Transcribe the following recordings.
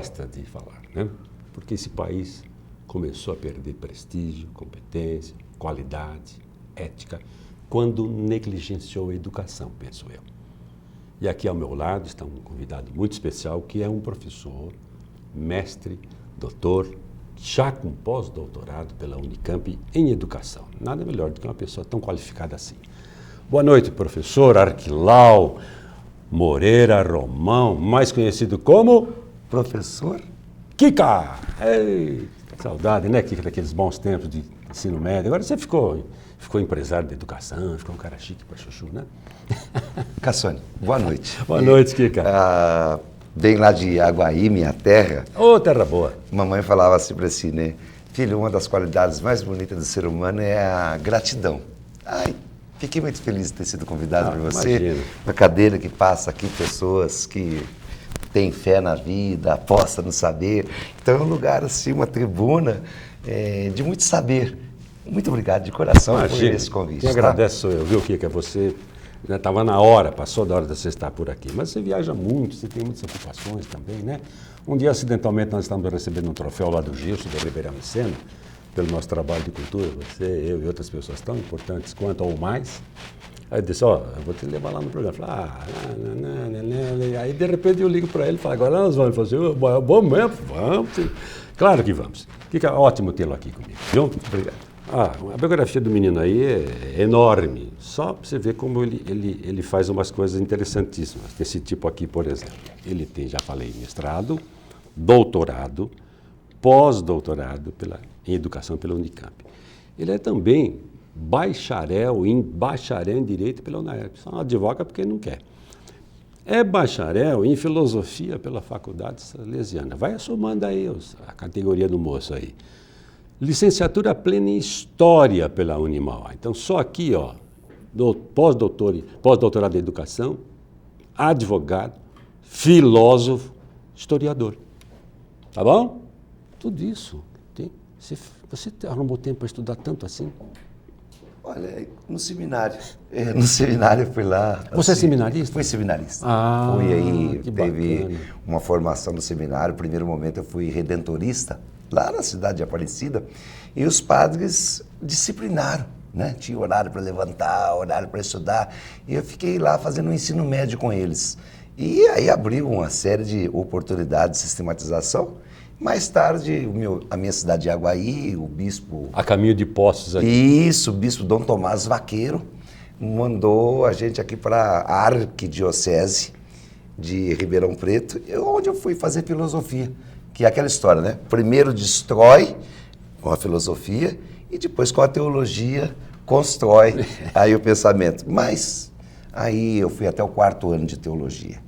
gosta de falar, né? Porque esse país começou a perder prestígio, competência, qualidade, ética, quando negligenciou a educação, penso eu. E aqui ao meu lado está um convidado muito especial, que é um professor, mestre, doutor, já com pós-doutorado pela Unicamp em educação. Nada melhor do que uma pessoa tão qualificada assim. Boa noite, professor Arquilau Moreira Romão, mais conhecido como Professor Kika. Ei, saudade, né, Kika, daqueles bons tempos de ensino médio. Agora você ficou empresário de educação, ficou um cara chique para chuchu, né? Cassone, boa noite. Boa noite, Kika. Bem lá de Aguaí, minha terra. Ô, terra boa. Mamãe falava sempre assim, né? Filho, uma das qualidades mais bonitas do ser humano é a gratidão. Ai, fiquei muito feliz de ter sido convidado por você. Imagina. Uma cadeira que passa aqui pessoas que têm fé na vida, apostam no saber. Então é um lugar assim, uma tribuna de muito saber. Muito obrigado de coração por esse convite. Quem agradece sou eu, viu, Kika? Você estava na hora, passou da hora de você estar por aqui. Mas você viaja muito, você tem muitas ocupações também, né? Um dia, acidentalmente, nós estamos recebendo um troféu lá do Gilson, do Ribeirão Sena, pelo nosso trabalho de cultura, você, eu e outras pessoas tão importantes quanto ou mais. Aí eu disse, ó, eu vou te levar lá no programa. Eu falei, aí de repente eu ligo para ele e falo, agora nós vamos. Ele falou assim, bom mesmo, vamos. Sim. Claro que vamos. Kika, ótimo tê-lo aqui comigo, viu? Obrigado. A biografia do menino aí é enorme, só para você ver como ele faz umas coisas interessantíssimas. Esse tipo aqui, por exemplo, ele tem, já falei, mestrado, doutorado, pós-doutorado em educação pela Unicamp. Ele é também bacharel em Direito pela UNAERP, só não advoga porque não quer. É bacharel em Filosofia pela Faculdade Salesiana. Vai somando aí a categoria do moço aí. Licenciatura plena em História pela Unimauá. Então, só aqui, ó, pós-doutorado em Educação, advogado, filósofo, historiador. Tá bom? Tudo isso. Você arrumou tempo para estudar tanto assim? Olha, no seminário. No seminário fui lá. Você é seminarista? Fui seminarista. Fui aí, que teve bacana. uma formação no seminário. No primeiro momento eu fui redentorista, lá na cidade de Aparecida, e os padres disciplinaram, né? Tinha horário para levantar, horário para estudar, e eu fiquei lá fazendo um ensino médio com eles. E aí abriu uma série de oportunidades de sistematização. Mais tarde, a minha cidade de Aguaí, o bispo... A caminho de Poços aqui. Isso, o bispo Dom Tomás Vaqueiro mandou a gente aqui para a Arquidiocese de Ribeirão Preto, onde eu fui fazer filosofia. Que é aquela história, né? Primeiro destrói com a filosofia e depois com a teologia constrói aí o pensamento. Mas aí eu fui até o 4º ano de teologia.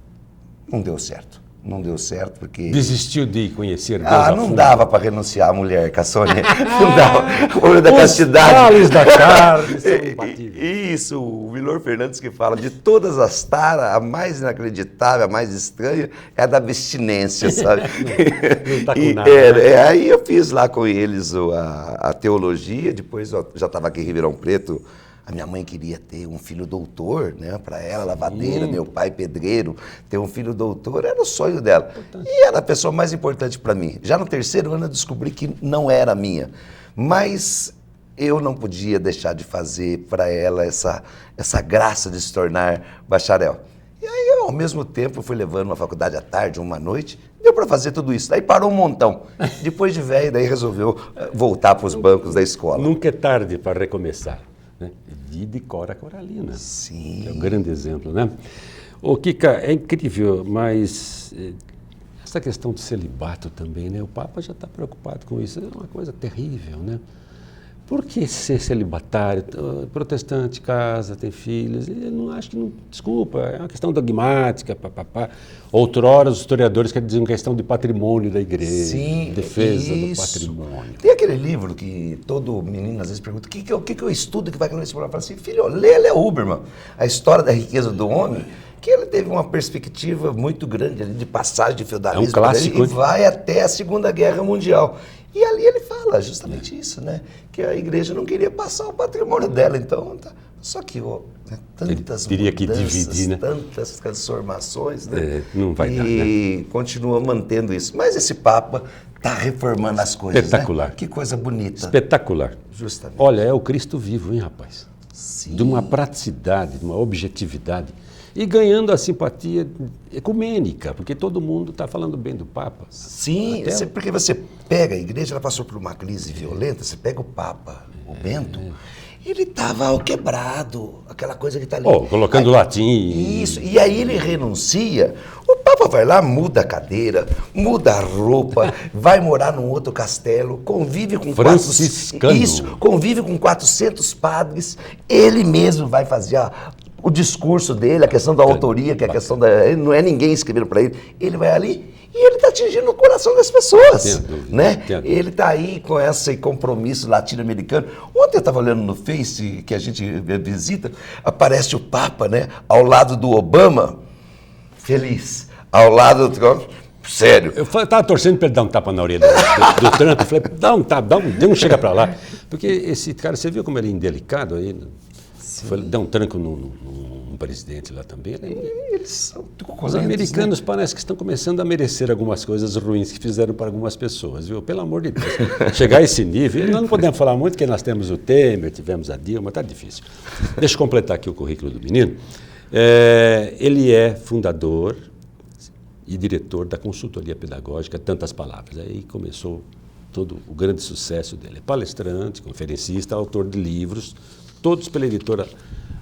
Não deu certo. Não deu certo porque... Desistiu de conhecer Deus a não fundo. dava para renunciar à mulher, Cassone. Não dava. O olho da castidade. Os males da carne são imbatíveis. Isso, o Milor Fernandes que fala de todas as taras, a mais inacreditável, a mais estranha é a da abstinência, sabe? Não tá com nada. Aí eu fiz lá com eles a teologia, depois eu já estava aqui em Ribeirão Preto. A minha mãe queria ter um filho doutor, né? Para ela, lavadeira, meu pai pedreiro, ter um filho doutor, era o sonho dela. E era a pessoa mais importante para mim. Já no 3º ano eu descobri que não era minha, mas eu não podia deixar de fazer para ela essa graça de se tornar bacharel. E aí eu, ao mesmo tempo, fui levando uma faculdade à tarde, uma noite, deu para fazer tudo isso. Daí parou um montão. Depois de velho, daí resolveu voltar para os bancos da escola. Nunca é tarde para recomeçar. Né? Vida e Cora Coralina. Sim. Que é um grande exemplo, né? Ô, Kika, é incrível, mas essa questão do celibato também, né? O Papa já está preocupado com isso. É uma coisa terrível, né? Por que ser celibatário? Protestante casa, tem filhos. Eu não acho que não. Desculpa, é uma questão dogmática, papapá. Outrora, os historiadores querem dizer uma questão de patrimônio da igreja, sim, defesa isso. do patrimônio. Tem aquele livro que todo menino às vezes pergunta: o que eu estudo que vai cair nesse programa? Eu falo assim, filho, lê Leo Huberman, A História da Riqueza do Homem, que ele teve uma perspectiva muito grande ali de passagem de feudalismo. É um clássico. E vai até a Segunda Guerra Mundial. E ali ele fala justamente isso, né? Que a igreja não queria passar o patrimônio dela, então Só que tantas teria que mudanças, dividir, né? tantas transformações, né? Não vai dar, né? E continua mantendo isso. Mas esse Papa está reformando as coisas, Espetacular. né? Que coisa bonita. Espetacular. Justamente. Olha, é o Cristo vivo, hein, rapaz? Sim. De uma praticidade, de uma objetividade. E ganhando a simpatia ecumênica, porque todo mundo está falando bem do Papa. Sim, porque você pega a igreja, ela passou por uma crise violenta, você pega o Papa, o Bento, ele estava ao quebrado, aquela coisa que está ali. Colocando latim. Isso, e aí ele renuncia, o Papa vai lá, muda a cadeira, muda a roupa, vai morar num outro castelo, convive com franciscano. Convive com 400 padres, ele mesmo vai fazer o discurso dele, a questão da autoria, que é a questão não é ninguém escrevendo para ele vai ali e ele está atingindo o coração das pessoas, né? Ele está aí com esse compromisso latino-americano. Ontem eu estava olhando no Face, que a gente visita, aparece o Papa, né? Ao lado do Obama, feliz, ao lado do Trump, sério. Eu estava torcendo para ele dar um tapa na orelha do Trump, eu falei, dá um tapa, não chega para lá, porque esse cara, você viu como ele é indelicado aí? Dá um tranco num presidente lá também. Eles são Os americanos, né? Parece que estão começando a merecer algumas coisas ruins que fizeram para algumas pessoas, viu? Pelo amor de Deus. Chegar a esse nível, nós não podemos falar muito, porque nós temos o Temer, tivemos a Dilma, está difícil. Deixa eu completar aqui o currículo do menino. Ele é fundador e diretor da consultoria pedagógica Tantas Palavras. Aí começou todo o grande sucesso dele. É palestrante, conferencista, autor de livros, todos pela editora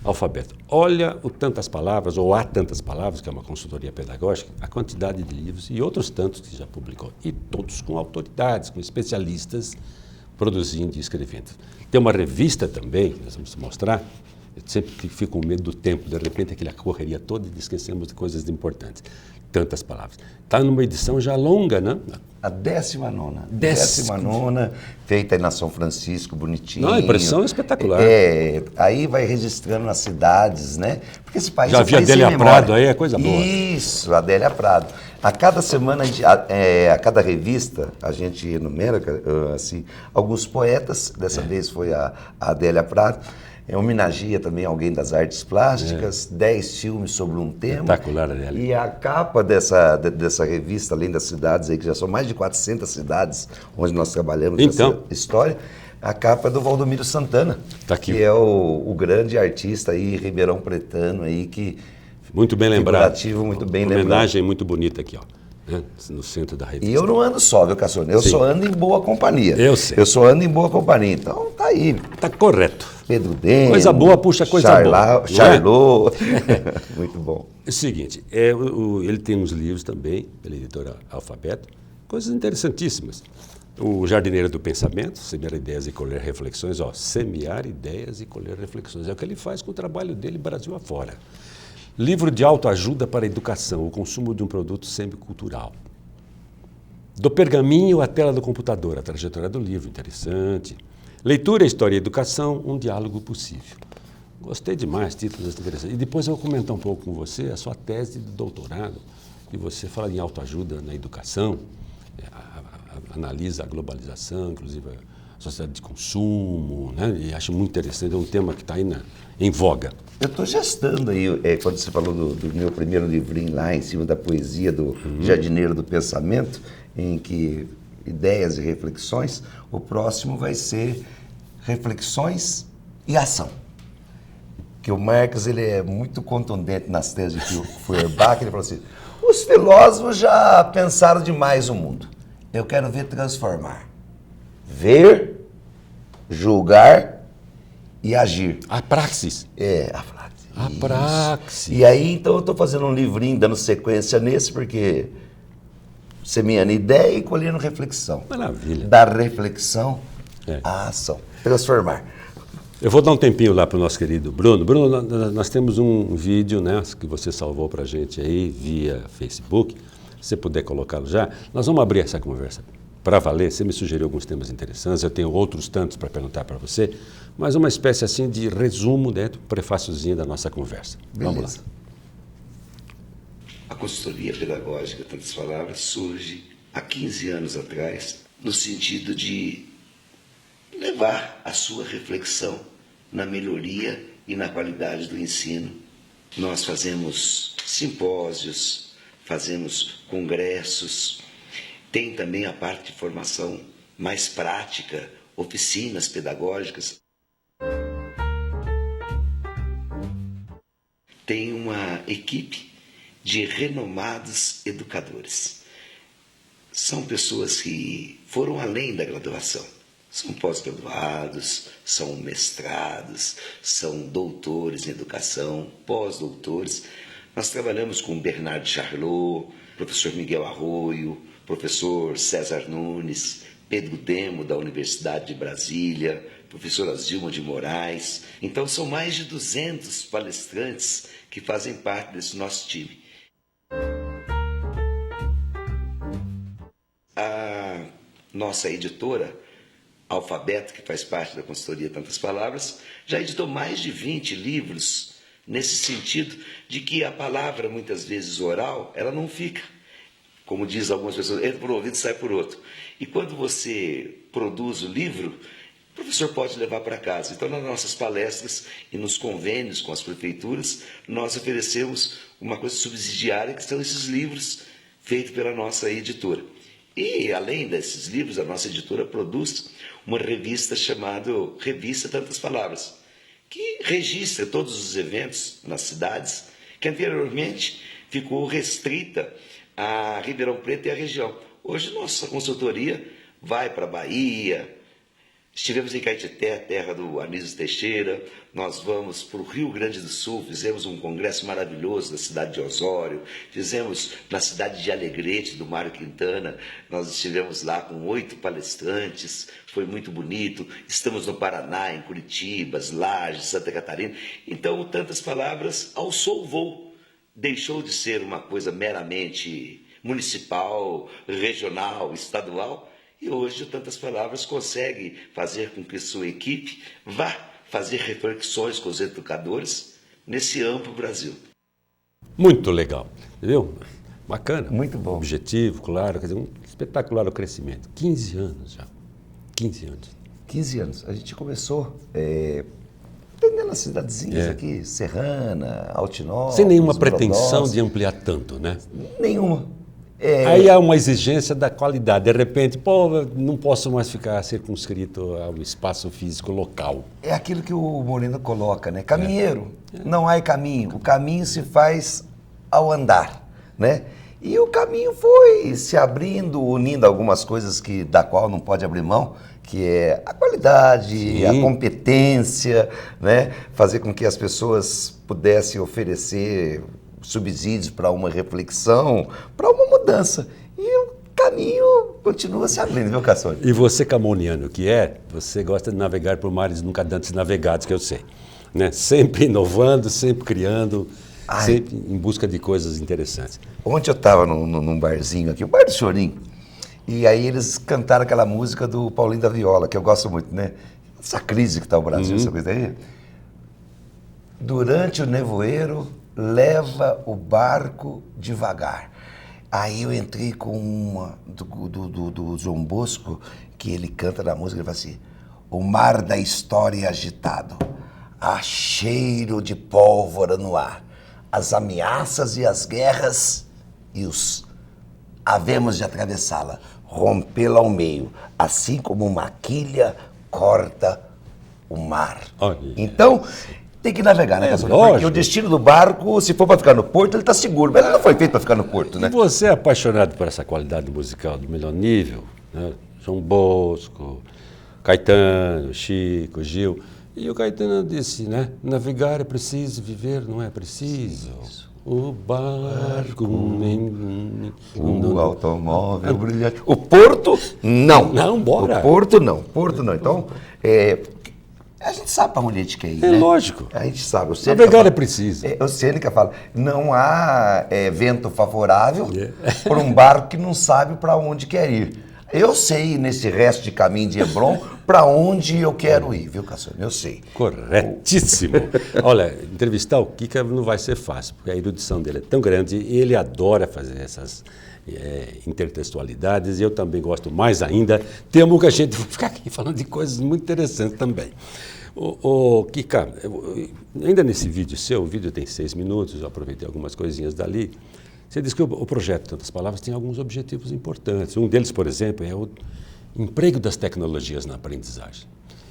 Alfabeto. Olha o Tantas Palavras, ou Há Tantas Palavras, que é uma consultoria pedagógica, a quantidade de livros e outros tantos que já publicou. E todos com autoridades, com especialistas produzindo e escrevendo. Tem uma revista também, que nós vamos mostrar. Eu sempre fico com medo do tempo, de repente aquela correria toda e esquecemos de coisas importantes. Tantas Palavras. Está numa edição já longa, né? A 19ª. 19ª, feita aí na São Francisco, bonitinho. Não, a impressão é espetacular. Aí vai registrando as cidades, né? Porque esse país já havia Adélia Prado aí, é coisa boa. Isso, Adélia Prado. A cada semana, a cada revista, a gente enumera assim, alguns poetas, dessa vez foi a Adélia Prado, homenageia também alguém das artes plásticas, 10 filmes sobre um tema. Espetacular, Adélia. E a capa dessa revista, além das cidades, aí, que já são mais de 400 cidades onde nós trabalhamos nessa história, a capa é do Valdomiro Santana, tá aqui, que é o grande artista aí, ribeirão pretano aí, que... Muito bem lembrado. Muito bem lembrado. Homenagem lembrado. muito bonita aqui, ó. No centro da revista. E eu não ando só, viu, Cassiano? Eu só ando em boa companhia. Eu sei. Eu só ando em boa companhia. Então, tá aí. Tá correto. Pedro Demo. Coisa boa puxa coisa boa. Charlot. Muito bom. É o seguinte, ele tem uns livros também, pela editora Alfabeto, coisas interessantíssimas. O Jardineiro do Pensamento, Semear Ideias e Colher Reflexões. Semear Ideias e Colher Reflexões. É o que ele faz com o trabalho dele Brasil afora. Livro de autoajuda para a educação, o consumo de um produto semicultural. Do pergaminho à tela do computador, a trajetória do livro, interessante. Leitura, História e Educação, um diálogo possível. Gostei demais, títulos interessantes. E depois eu vou comentar um pouco com você a sua tese de doutorado, que você fala em autoajuda na educação, analisa a globalização, inclusive a sociedade de consumo, né? E acho muito interessante, é um tema que está aí em voga. Eu estou gestando aí, quando você falou do meu primeiro livrinho lá, em cima da poesia do Jardineiro do Pensamento, em que ideias e reflexões, o próximo vai ser reflexões e ação. Que o Marx, ele é muito contundente nas teses que o Feuerbach, ele falou assim, os filósofos já pensaram demais o mundo. Eu quero ver transformar. Ver, julgar e agir. A praxis. A praxis. A praxis. E aí, então, eu estou fazendo um livrinho, dando sequência nesse, porque semeando ideia e colhendo reflexão. Maravilha. Da reflexão à ação. Transformar. Eu vou dar um tempinho lá para o nosso querido Bruno. Bruno, nós temos um vídeo, né, que você salvou para a gente aí via Facebook. Se você puder colocá-lo já, nós vamos abrir essa conversa para valer. Você me sugeriu alguns temas interessantes, eu tenho outros tantos para perguntar para você, mas uma espécie assim de resumo, né, do prefáciozinho da nossa conversa. Beleza. Vamos lá. A consultoria pedagógica, Tantas Palavras, surge há 15 anos atrás, no sentido de levar a sua reflexão na melhoria e na qualidade do ensino. Nós fazemos simpósios, fazemos congressos, tem também a parte de formação mais prática, oficinas pedagógicas. Tem uma equipe de renomados educadores. São pessoas que foram além da graduação. São pós-graduados, são mestrados, são doutores em educação, pós-doutores. Nós trabalhamos com Bernardo Charlot, professor Miguel Arroio, professor César Nunes, Pedro Demo, da Universidade de Brasília, professora Zilma de Moraes. Então, são mais de 200 palestrantes que fazem parte desse nosso time. A nossa editora, Alfabeto, que faz parte da consultoria Tantas Palavras, já editou mais de 20 livros nesse sentido de que a palavra, muitas vezes oral, ela não fica. Como diz algumas pessoas, entra por um ouvido e sai por outro. E quando você produz o livro, o professor pode levar para casa. Então, nas nossas palestras e nos convênios com as prefeituras, nós oferecemos uma coisa subsidiária, que são esses livros feitos pela nossa editora. E, além desses livros, a nossa editora produz uma revista chamada Revista Tantas Palavras, que registra todos os eventos nas cidades, que anteriormente ficou restrita a Ribeirão Preto e a região. Hoje, nossa consultoria vai para a Bahia, estivemos em Caetité, terra do Anísio Teixeira, nós vamos para o Rio Grande do Sul, fizemos um congresso maravilhoso na cidade de Osório, fizemos na cidade de Alegrete, do Mário Quintana, nós estivemos lá com 8 palestrantes, foi muito bonito, estamos no Paraná, em Curitiba, Lages, Santa Catarina. Então, Tantas Palavras alçou o voo, deixou de ser uma coisa meramente municipal, regional, estadual, e hoje Tantas Palavras consegue fazer com que sua equipe vá fazer reflexões com os educadores nesse amplo Brasil. Muito legal, entendeu? Bacana. Muito bom. Objetivo, claro, quer dizer, um espetacular o crescimento. 15 anos já. 15 anos. 15 anos. A gente começou atendendo as cidadezinhas aqui, Serrana, Altinópolis, Sem nenhuma pretensão Brodowski. de ampliar tanto, né? Nenhuma. Aí há uma exigência da qualidade. De repente, pô, não posso mais ficar circunscrito ao espaço físico local. É aquilo que o Moreno coloca, né? Caminheiro, não há caminho. O caminho se faz ao andar, né? E o caminho foi se abrindo, unindo algumas coisas da qual não pode abrir mão, que é a qualidade, Sim. a competência, né? Fazer com que as pessoas pudessem oferecer subsídios para uma reflexão, para uma mudança. E o caminho continua se abrindo, viu, Cassone? E você, camoniano que é, você gosta de navegar por mares nunca antes navegados, que eu sei. Né? Sempre inovando, sempre criando, sempre em busca de coisas interessantes. Ontem eu estava num barzinho aqui, o Bar do Chorinho, e aí eles cantaram aquela música do Paulinho da Viola, que eu gosto muito, né? Essa crise que está o Brasil, essa coisa aí. Durante o nevoeiro, leva o barco devagar. Aí eu entrei com uma do João Bosco, que ele canta na música, ele fala assim: o mar da história agitado, há cheiro de pólvora no ar, as ameaças e as guerras e os havemos de atravessá-la, rompê-la ao meio, assim como uma quilha corta o mar. Olha. Então, tem que navegar, né, Cassone? lógico. Porque o destino do barco, se for para ficar no porto, ele está seguro. Mas ele não foi feito para ficar no porto, né? E você é apaixonado por essa qualidade musical do melhor nível, né? João Bosco, Caetano, Chico, Gil. E o Caetano disse, né? Navegar é preciso, viver não é preciso. O barco... O automóvel brilhante. O porto, não. Não, bora. O porto, não. Porto, não. Então, a gente sabe para onde a gente quer ir, É né? lógico. A gente sabe. O Navegar é preciso. O Sêneca fala, não há vento favorável para um barco que não sabe para onde quer ir. Eu sei, nesse resto de caminho de Hebron, para onde eu quero ir, viu, Cassiano? Eu sei. Corretíssimo. Olha, entrevistar o Kika não vai ser fácil, porque a erudição dele é tão grande e ele adora fazer essas intertextualidades, e eu também gosto mais ainda. Temos que a gente ficar aqui falando de coisas muito interessantes também. Kika, ainda nesse vídeo seu, o vídeo tem 6 minutos, eu aproveitei algumas coisinhas dali. Você disse que o projeto Tantas Palavras tem alguns objetivos importantes. Um deles, por exemplo, é o emprego das tecnologias na aprendizagem.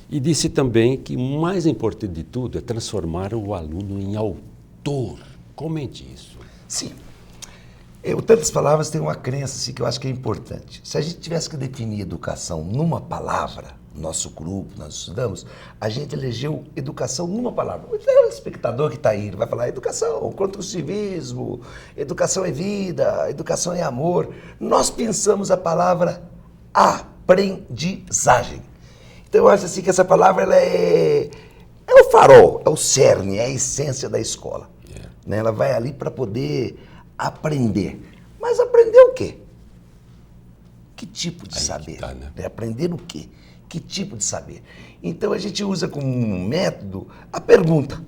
E disse também que o mais importante de tudo é transformar o aluno em autor. Comente isso. Sim. O Tantas Palavras tem uma crença assim, que eu acho que é importante. Se a gente tivesse que definir educação numa palavra, nosso grupo, nós estudamos, a gente elegeu educação numa palavra. O espectador que está aí vai falar educação contra o civismo, educação é vida, educação é amor. Nós pensamos a palavra aprendizagem. Então eu acho assim que essa palavra ela é o farol, é o cerne, é a essência da escola. Né? Ela vai ali para poder aprender. Mas aprender o quê? Que tipo de saber? Tá, né? Aprender o quê? Que tipo de saber? Então a gente usa como um método a pergunta.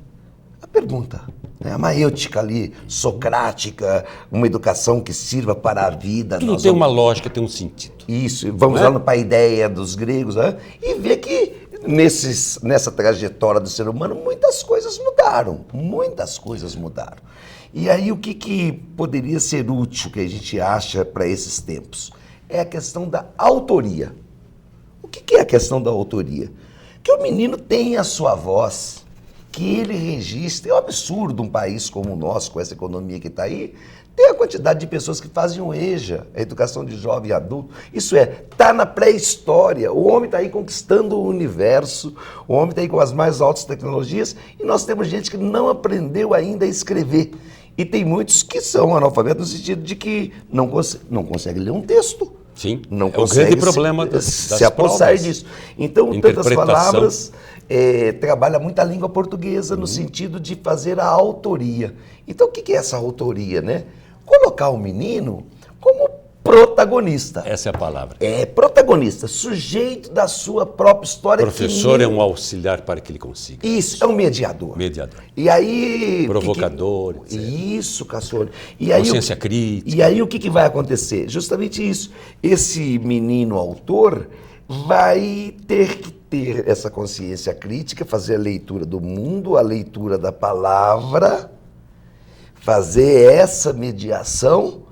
A pergunta, né? A maêutica ali, socrática, uma educação que sirva para a vida. Que não tem uma lógica, tem um sentido. Isso, vamos lá para a ideia dos gregos, né? E ver que nessa trajetória do ser humano muitas coisas mudaram. Muitas coisas mudaram. E aí o que poderia ser útil, que a gente acha para esses tempos? É a questão da autoria. O que é a questão da autoria? Que o menino tenha a sua voz, que ele registre. É um absurdo um país como o nosso, com essa economia que está aí, ter a quantidade de pessoas que fazem o EJA, a educação de jovem e adulto. Isso está na pré-história. O homem está aí conquistando o universo, o homem está aí com as mais altas tecnologias, e nós temos gente que não aprendeu ainda a escrever. E tem muitos que são analfabetos no sentido de que não conseguem ler um texto. Sim, não é o grande problema das se apossar disso. Então, Tantas Palavras trabalha muito a língua portuguesa no sentido de fazer a autoria. Então, o que é essa autoria, né? Colocar o menino como protagonista. Essa é a palavra. É protagonista, sujeito da sua própria história. O professor é um auxiliar para que ele consiga. Isso, é um mediador. Mediador. E aí... Provocador, etc. Isso, Cassiano. Consciência crítica. E aí o que vai acontecer? Justamente isso. Esse menino autor vai ter que ter essa consciência crítica, fazer a leitura do mundo, a leitura da palavra, fazer essa mediação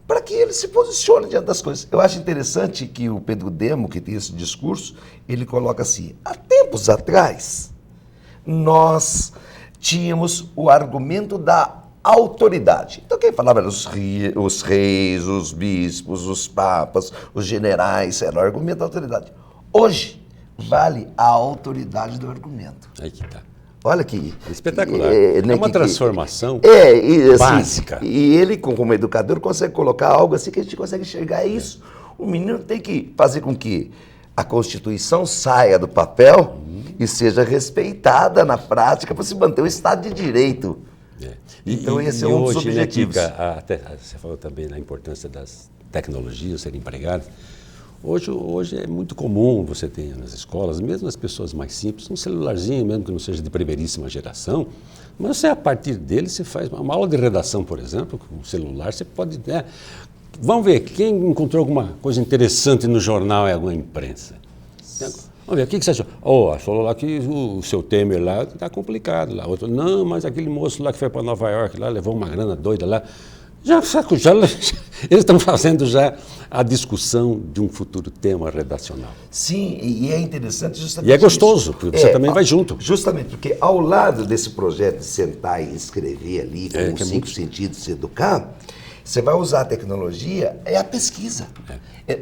para que ele se posicione diante das coisas. Eu acho interessante que o Pedro Demo, que tem esse discurso, ele coloca assim: há tempos atrás, nós tínhamos o argumento da autoridade. Então quem falava eram os reis, os bispos, os papas, os generais, era o argumento da autoridade. Hoje, vale a autoridade do argumento. Aí que tá. Olha que... Espetacular. Né, é uma transformação assim, básica. E ele, como educador, consegue colocar algo assim que a gente consegue enxergar isso. O menino tem que fazer com que a Constituição saia do papel e seja respeitada na prática para se manter o Estado de Direito. Então esse é um dos objetivos. Né, Kika, você falou também da importância das tecnologias serem empregadas. Hoje é muito comum você ter nas escolas, mesmo as pessoas mais simples, um celularzinho, mesmo que não seja de primeiríssima geração, mas você, a partir dele, você faz uma aula de redação, por exemplo, com o celular, você pode... Vamos ver, quem encontrou alguma coisa interessante no jornal é alguma imprensa? Vamos ver, o que você achou? Achou lá que o seu Temer lá está complicado lá. Outro, não, mas aquele moço lá que foi para Nova York, lá levou uma grana doida lá. Eles estão fazendo já a discussão de um futuro tema redacional. Sim, e é interessante justamente E é gostoso, porque você também vai junto. Justamente, porque ao lado desse projeto de sentar e escrever ali, com os 5 sentidos, se educar, você vai usar a tecnologia, é a pesquisa.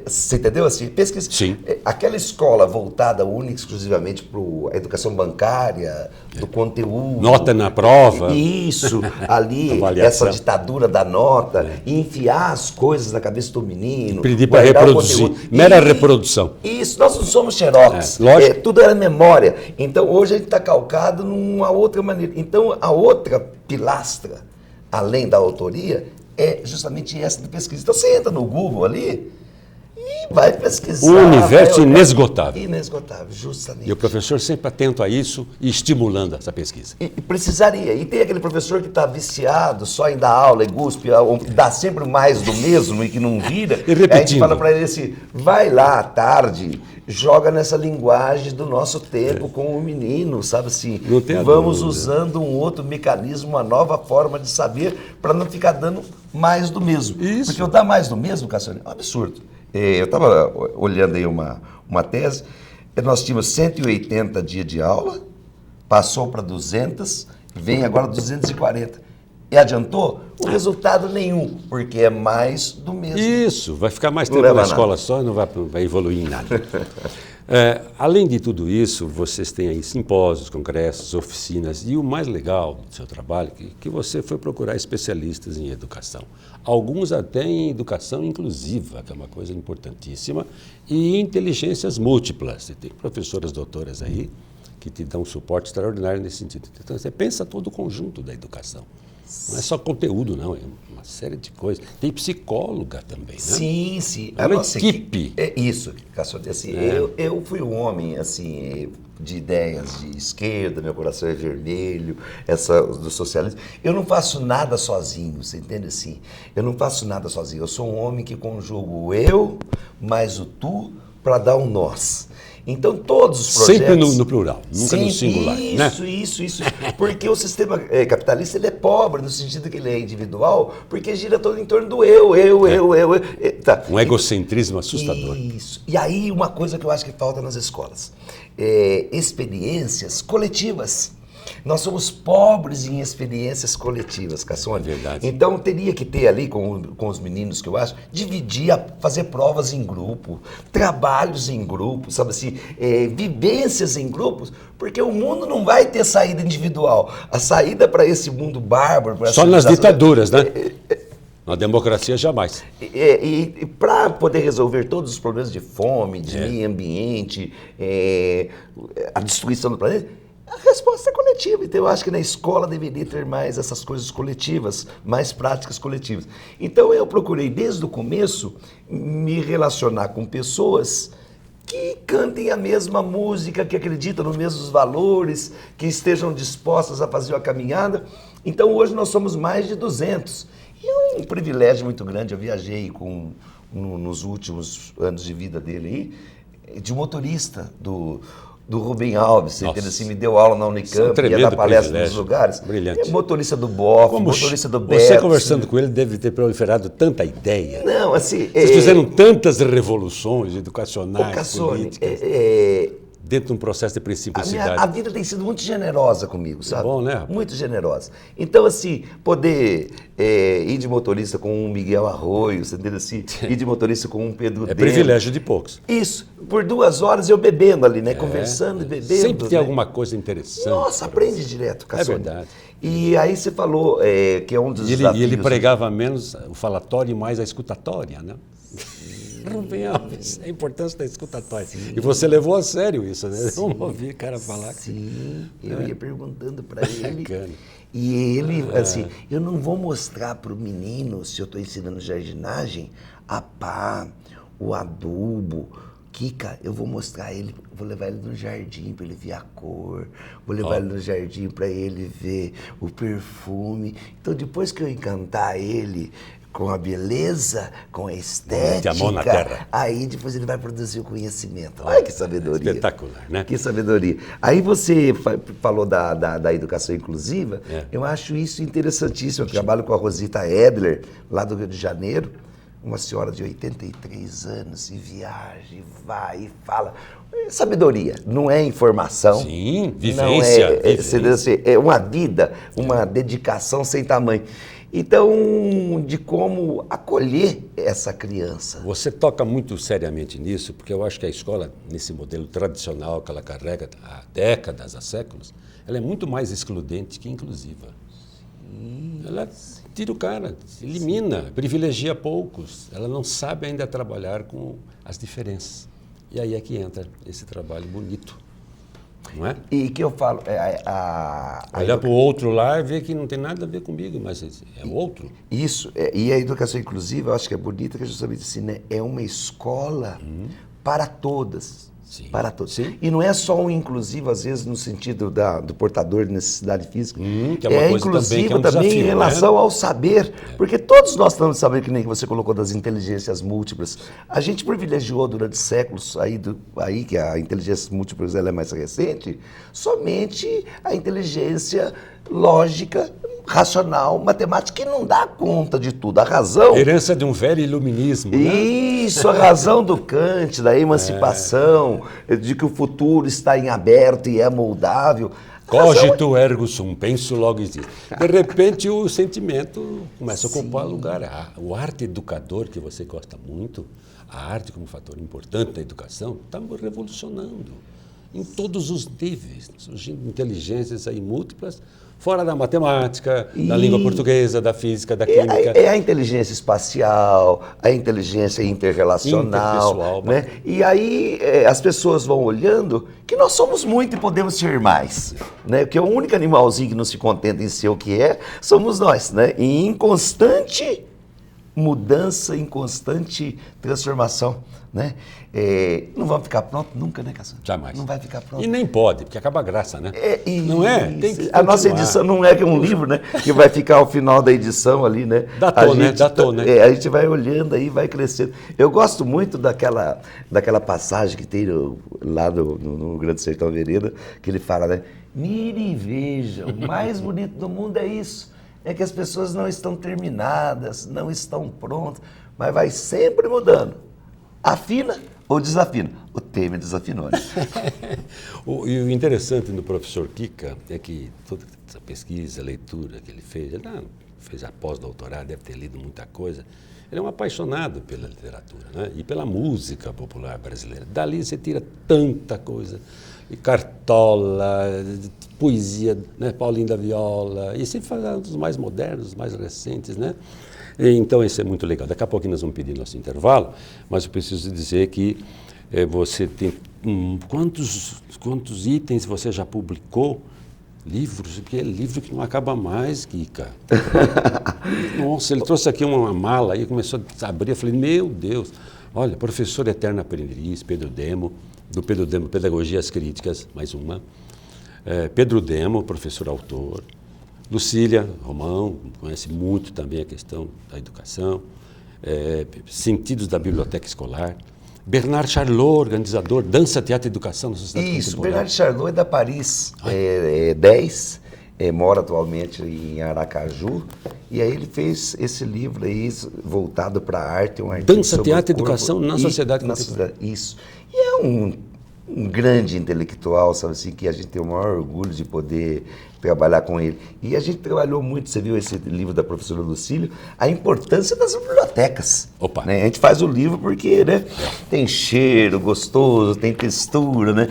Você entendeu assim? Pesquisa. Sim. Aquela escola voltada única exclusivamente para a educação bancária, do conteúdo. Nota na prova. Isso, ali, essa ditadura da nota, e enfiar as coisas na cabeça do menino. Pedir para reproduzir, mera reprodução. Isso, nós não somos xerox. Lógico. Tudo era memória. Então hoje a gente está calcado numa outra maneira. Então a outra pilastra, além da autoria, é justamente essa de pesquisa. Então você entra no Google ali E vai pesquisar. Um universo vai olhar. inesgotável. Inesgotável, justamente. E o professor sempre atento a isso e estimulando essa pesquisa. E precisaria. E tem aquele professor que está viciado só em dar aula e guspe, dá sempre mais do mesmo e que não vira. E repetindo. Aí a gente fala para ele assim, vai lá à tarde, joga nessa linguagem do nosso tempo com o menino, sabe assim? Não tem a vamos dúvida. usando um outro mecanismo, uma nova forma de saber, para não ficar dando mais do mesmo. Isso. Porque eu dar mais do mesmo, Cassiano, é um absurdo. Eu estava olhando aí uma tese, nós tínhamos 180 dias de aula, passou para 200, vem agora 240. E adiantou? O resultado nenhum, porque é mais do mesmo. Isso, vai ficar mais Não tempo leva na a escola só e não vai evoluir em nada. Além de tudo isso, vocês têm aí simpósios, congressos, oficinas e o mais legal do seu trabalho que você foi procurar especialistas em educação. Alguns até em educação inclusiva, que é uma coisa importantíssima, e inteligências múltiplas. Você tem professoras doutoras aí que te dão um suporte extraordinário nesse sentido. Então você pensa todo o conjunto da educação. Não é só conteúdo, não, é uma série de coisas. Tem psicóloga também, né? Sim, sim. É uma equipe. É isso, Cassiano. Assim, eu fui um homem assim, de ideias de esquerda, meu coração é vermelho, essa do socialismo. Eu não faço nada sozinho, você entende assim? Eu não faço nada sozinho. Eu sou um homem que conjugo o eu mais o tu para dar um nós. Então, todos os projetos... Sempre no plural, nunca no singular. Isso. Porque o sistema capitalista ele é pobre, no sentido que ele é individual, porque gira todo em torno do eu. Tá. Um egocentrismo assustador. Isso. E aí, uma coisa que eu acho que falta nas escolas. Experiências coletivas. Nós somos pobres em experiências coletivas, Cassiano. Verdade. Então, teria que ter ali, com os meninos que eu acho, fazer provas em grupo, trabalhos em grupo, sabe assim, vivências em grupos, porque o mundo não vai ter saída individual. A saída para esse mundo bárbaro... Só nas ditaduras, né? Na democracia, jamais. E para poder resolver todos os problemas de fome, de meio ambiente, a destruição do planeta... A resposta é coletiva, então eu acho que na escola deveria ter mais essas coisas coletivas, mais práticas coletivas. Então eu procurei desde o começo me relacionar com pessoas que cantem a mesma música, que acreditam nos mesmos valores, que estejam dispostas a fazer a caminhada. Então hoje nós somos mais de 200. E é um privilégio muito grande, eu viajei nos últimos anos de vida dele aí, de motorista do Rubem Alves, entendeu? Assim, me deu aula na Unicamp, ia dar palestra nos lugares. Brilhante. Motorista do BOF, motorista do BEPS. Você conversando com ele deve ter proliferado tanta ideia. Não, assim... Vocês fizeram tantas revoluções educacionais, Cassone, políticas, dentro de um processo de principicidade. A vida tem sido muito generosa comigo, sabe? Bom, né? Muito generosa. Então, assim, poder ir de motorista com um Miguel Arroio, entendeu? Assim, ir de motorista com um Pedro Deno. Privilégio de poucos. Isso. Por 2 horas eu bebendo ali, né? Conversando e bebendo. Sempre tem né? alguma coisa interessante. Nossa, aprende direto, Cassone. É verdade. E aí você falou que é um dos desafios... E ele pregava menos o falatório e mais a escutatória, né? Rubem Alves, a importância da escutatória. Sim. E você levou a sério isso, né? Vamos ouvir o cara falar. Sim, eu ia perguntando para ele. Bacana. E ele, assim, eu não vou mostrar para o menino, se eu estou ensinando jardinagem, a pá, o adubo. Kika, eu vou mostrar ele, vou levar ele no jardim para ele ver a cor, vou levar ele no jardim para ele ver o perfume. Então, depois que eu encantar ele com a beleza, com a estética, a mão na terra. Aí depois ele vai produzir o conhecimento. Olha que sabedoria. Espetacular, né? Que sabedoria. Aí você falou da educação inclusiva, eu acho isso interessantíssimo. Eu trabalho com a Rosita Edler, lá do Rio de Janeiro, uma senhora de 83 anos, e viaja, e vai, e fala. Sabedoria, não é informação. Sim, vivência. É uma vida, uma dedicação sem tamanho. Então, de como acolher essa criança. Você toca muito seriamente nisso, porque eu acho que a escola, nesse modelo tradicional que ela carrega há décadas, há séculos, ela é muito mais excludente que inclusiva. Sim. Ela tira o cara, elimina, privilegia poucos. Ela não sabe ainda trabalhar com as diferenças. E aí é que entra esse trabalho bonito não é? E que eu falo, Olhar para o outro lá e ver que não tem nada a ver comigo, mas é o outro. Isso, e a educação inclusiva, eu acho que é bonita, que é justamente assim, né? É uma escola para todas. Sim. Para todos. Sim. E não é só um inclusivo, às vezes, no sentido do portador de necessidade física. Que é uma coisa inclusivo também, que é um desafio, em relação ao saber. Porque todos nós estamos sabendo, que nem você colocou, das inteligências múltiplas. A gente privilegiou durante séculos, aí que a inteligência múltipla ela é mais recente, somente a inteligência lógica, racional, matemática, que não dá conta de tudo. A razão... Herança de um velho iluminismo, né? Isso, a razão do Kant, da emancipação, de que o futuro está em aberto e é moldável. Cogito ergo sum, penso logo existe. De repente o sentimento começa a ocupar lugar. O arte educador, que você gosta muito, a arte como fator importante da educação, está revolucionando em todos os níveis, surgindo inteligências aí múltiplas, fora da matemática, da língua portuguesa, da física, da química. É a inteligência espacial, a inteligência interrelacional, né? E aí as pessoas vão olhando que nós somos muito e podemos ser mais, né? Porque o único animalzinho que não se contenta em ser o que é, somos nós, né? E em constante mudança, em constante transformação, né? Não vamos ficar pronto nunca, né, Cassandra? Jamais. Não vai ficar pronto. E nem pode, porque acaba a graça, né? Não é? Tem que a nossa edição não é que um livro, né? Que vai ficar ao final da edição ali, né? Datou, né? A gente vai olhando aí, vai crescendo. Eu gosto muito daquela passagem que tem lá no Grande Sertão Veredas, que ele fala, né? Mire e veja, o mais bonito do mundo é isso. É que as pessoas não estão terminadas, não estão prontas, mas vai sempre mudando. Afina ou desafina? O Temer desafinou, né? E o interessante no professor Kika é que toda essa pesquisa, leitura que ele fez a pós-doutorado, deve ter lido muita coisa. Ele é um apaixonado pela literatura, né? E pela música popular brasileira. Dali você tira tanta coisa. E Cartola, poesia, né? Paulinho da Viola, e sempre fala dos mais modernos, dos mais recentes, né? Então isso é muito legal. Daqui a pouquinho nós vamos pedir nosso intervalo, mas eu preciso dizer que você tem quantos itens você já publicou? Livros, porque é livro que não acaba mais, Kika. Nossa, ele trouxe aqui uma mala e começou a abrir, eu falei, meu Deus, olha, Professor Eterno Aprendiz, Pedro Demo, do Pedro Demo, Pedagogias Críticas, mais uma. Pedro Demo, professor autor. Lucília Romão, conhece muito também a questão da educação. Sentidos da Biblioteca Escolar. Bernard Charlot, organizador, Dança, Teatro e Educação na Sociedade Isso, Contemporânea. Bernard Charlot é da Paris 10, mora atualmente em Aracaju, e aí ele fez esse livro aí voltado para a arte, um artigo Dança, sobre Teatro e o corpo Educação na Sociedade Contemporânea. Isso. E é um grande intelectual, sabe assim, que a gente tem o maior orgulho de poder trabalhar com ele. E a gente trabalhou muito, você viu esse livro da professora Lucília, a importância das bibliotecas. Opa. Né? A gente faz o livro porque, né, tem cheiro gostoso, tem textura, né?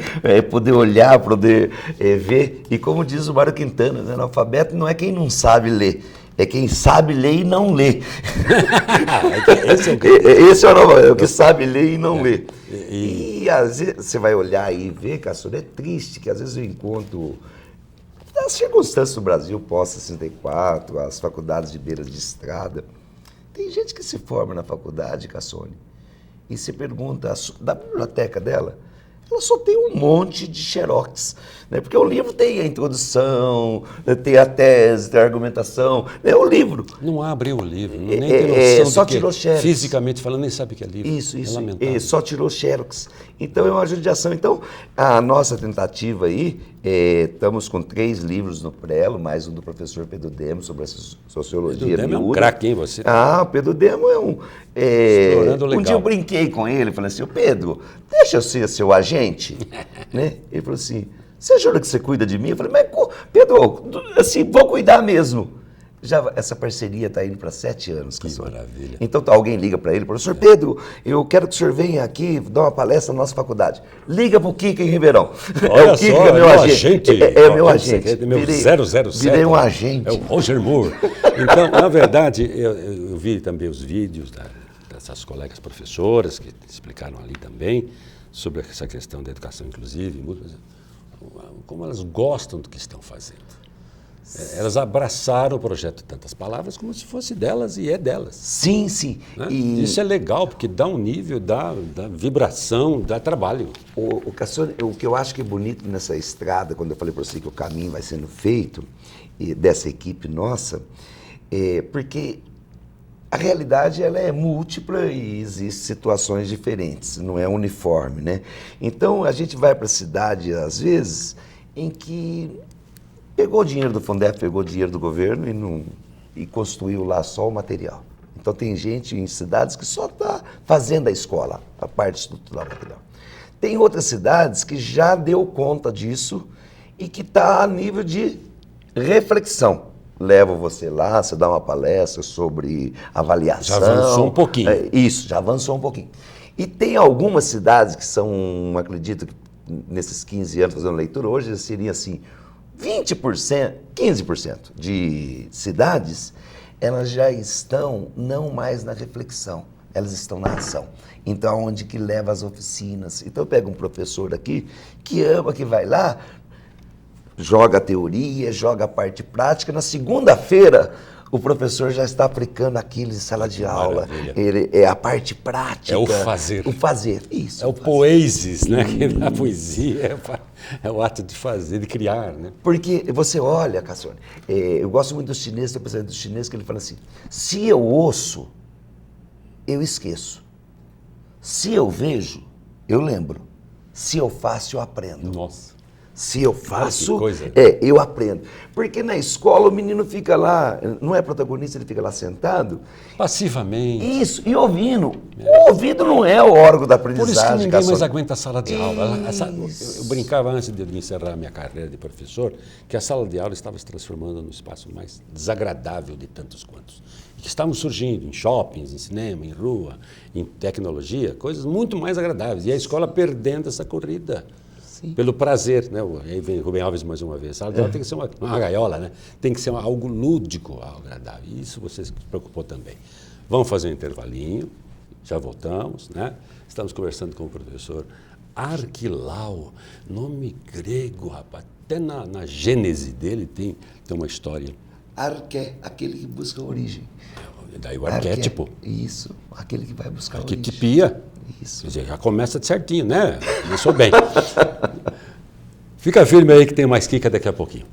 Poder olhar, poder ver. E como diz o Mário Quintana, né, analfabeto não é quem não sabe ler, é quem sabe ler e não lê. Esse é o que sabe ler e não lê. E às vezes você vai olhar e ver, Cassandra, é triste que às vezes eu encontro as circunstâncias do Brasil pós-64, as faculdades de beira de estrada. Tem gente que se forma na faculdade, Cassone, e se pergunta da biblioteca dela, ela só tem um monte de xerox, né? Porque o livro tem a introdução, tem a tese, tem a argumentação, né? O livro. Não abre o livro, nem tem noção só de que, tirou xerox. fisicamente falando, nem sabe o que é livro. Isso. É lamentável. Só tirou xerox. Então é uma judiação. Então, a nossa tentativa aí, estamos com 3 livros no prelo, mais um do professor Pedro Demo sobre a sociologia. Pedro Demo é um craque, hein, você? O Pedro Demo é um... Explorando legal. Um dia eu brinquei com ele, falei assim, Pedro, deixa eu ser seu agente. Né? Ele falou assim, você jura que você cuida de mim? Eu falei, mas Pedro, assim, vou cuidar mesmo. Já essa parceria está indo para 7 anos. Que maravilha. Então alguém liga para ele, professor Pedro, eu quero que o senhor venha aqui dar uma palestra na nossa faculdade. Liga para o Kika em Ribeirão. Olha o Kika só, é meu agente. É meu agente. É meu 007. Virei um agente. É o Roger Moore. Então, na verdade, eu vi também os vídeos dessas colegas professoras que explicaram ali também sobre essa questão da educação inclusiva. como elas gostam do que estão fazendo. Elas abraçaram o projeto Tantas Palavras como se fosse delas e é delas. Sim, sim. Né? Isso é legal, porque dá um nível, dá vibração, dá trabalho. O Cassione, o que eu acho que é bonito nessa estrada, quando eu falei para você que o caminho vai sendo feito, dessa equipe nossa, porque a realidade ela é múltipla e existem situações diferentes, não é uniforme, né? Então a gente vai para a cidade, às vezes, em que pegou o dinheiro do Fundef, pegou o dinheiro do governo e construiu lá só o material. Então tem gente em cidades que só está fazendo a escola, a parte estrutural material. Tem outras cidades que já deu conta disso e que está a nível de reflexão. Levo você lá, você dá uma palestra sobre avaliação. Já avançou um pouquinho. Isso, já avançou um pouquinho. E tem algumas cidades que são, acredito que nesses 15 anos fazendo leitura, hoje seria assim, 20%, 15% de cidades, elas já estão não mais na reflexão, elas estão na ação. Então, onde que leva as oficinas? Então, eu pego um professor aqui que ama, que vai lá, joga a teoria, joga a parte prática. Na segunda-feira, o professor já está aplicando aquilo em sala de aula. É a parte prática. É o fazer. O fazer, isso. É o poesis, né? A poesia é o ato de fazer, de criar, né? Porque você olha, Cassione, eu gosto muito dos chineses, tem um pensamento dos chineses que ele fala assim, se eu ouço, eu esqueço. Se eu vejo, eu lembro. Se eu faço, eu aprendo. Nossa. Se eu faço, eu aprendo. Porque na escola o menino fica lá, não é protagonista, ele fica lá sentado. Passivamente. Isso, e ouvindo. O ouvido não é o órgão da aprendizagem. Por isso que ninguém mais aguenta a sala de aula. Eu brincava antes de encerrar a minha carreira de professor, que a sala de aula estava se transformando no espaço mais desagradável de tantos quantos. E que estavam surgindo em shoppings, em cinema, em rua, em tecnologia, coisas muito mais agradáveis. E a escola perdendo essa corrida. Sim. Pelo prazer, né? Aí vem Rubem Alves mais uma vez. A sala de aula tem que ser uma gaiola, né? Tem que ser algo lúdico, algo agradável. Isso você se preocupou também. Vamos fazer um intervalinho, já voltamos, né? Estamos conversando com o professor Arquilau, nome grego, rapaz. Até na gênese dele tem uma história. Arqué, aquele que busca a origem. Daí o arquétipo. Isso, aquele que vai buscar a origem. Arquetipia. Isso. Quer dizer, já começa de certinho, né? Começou bem. Fica firme aí que tem mais Kika daqui a pouquinho.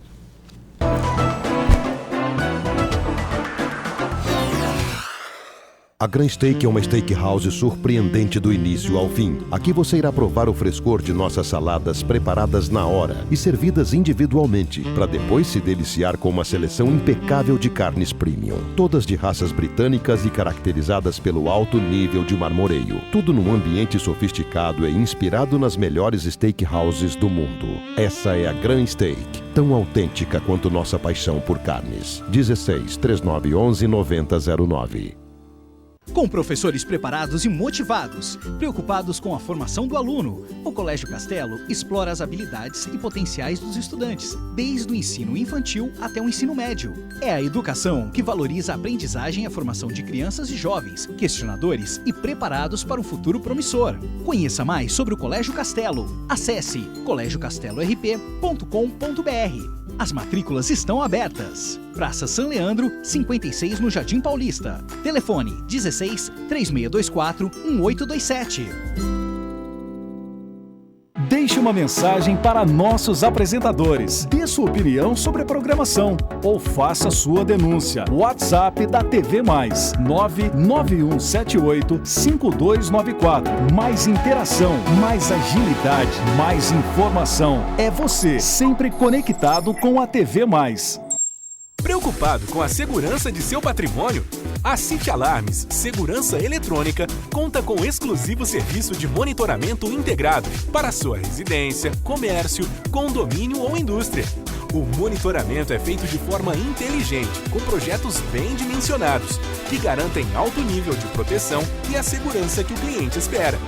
A Grand Steak é uma steakhouse surpreendente do início ao fim. Aqui você irá provar o frescor de nossas saladas preparadas na hora e servidas individualmente, para depois se deliciar com uma seleção impecável de carnes premium. Todas de raças britânicas e caracterizadas pelo alto nível de marmoreio. Tudo num ambiente sofisticado e inspirado nas melhores steakhouses do mundo. Essa é a Grand Steak, tão autêntica quanto nossa paixão por carnes. 16 3911 9009. Com professores preparados e motivados, preocupados com a formação do aluno, o Colégio Castelo explora as habilidades e potenciais dos estudantes, desde o ensino infantil até o ensino médio. É a educação que valoriza a aprendizagem e a formação de crianças e jovens, questionadores e preparados para um futuro promissor. Conheça mais sobre o Colégio Castelo. Acesse colegiocastelorp.com.br. As matrículas estão abertas. Praça São Leandro, 56 no Jardim Paulista. Telefone 16 3624 1827. Deixe uma mensagem para nossos apresentadores. Dê sua opinião sobre a programação ou faça sua denúncia. WhatsApp da TV Mais 991785294. Mais interação, mais agilidade, mais informação. É você sempre conectado com a TV Mais. Preocupado com a segurança de seu patrimônio? A City Alarmes Segurança Eletrônica conta com exclusivo serviço de monitoramento integrado para sua residência, comércio, condomínio ou indústria. O monitoramento é feito de forma inteligente, com projetos bem dimensionados, que garantem alto nível de proteção e a segurança que o cliente espera.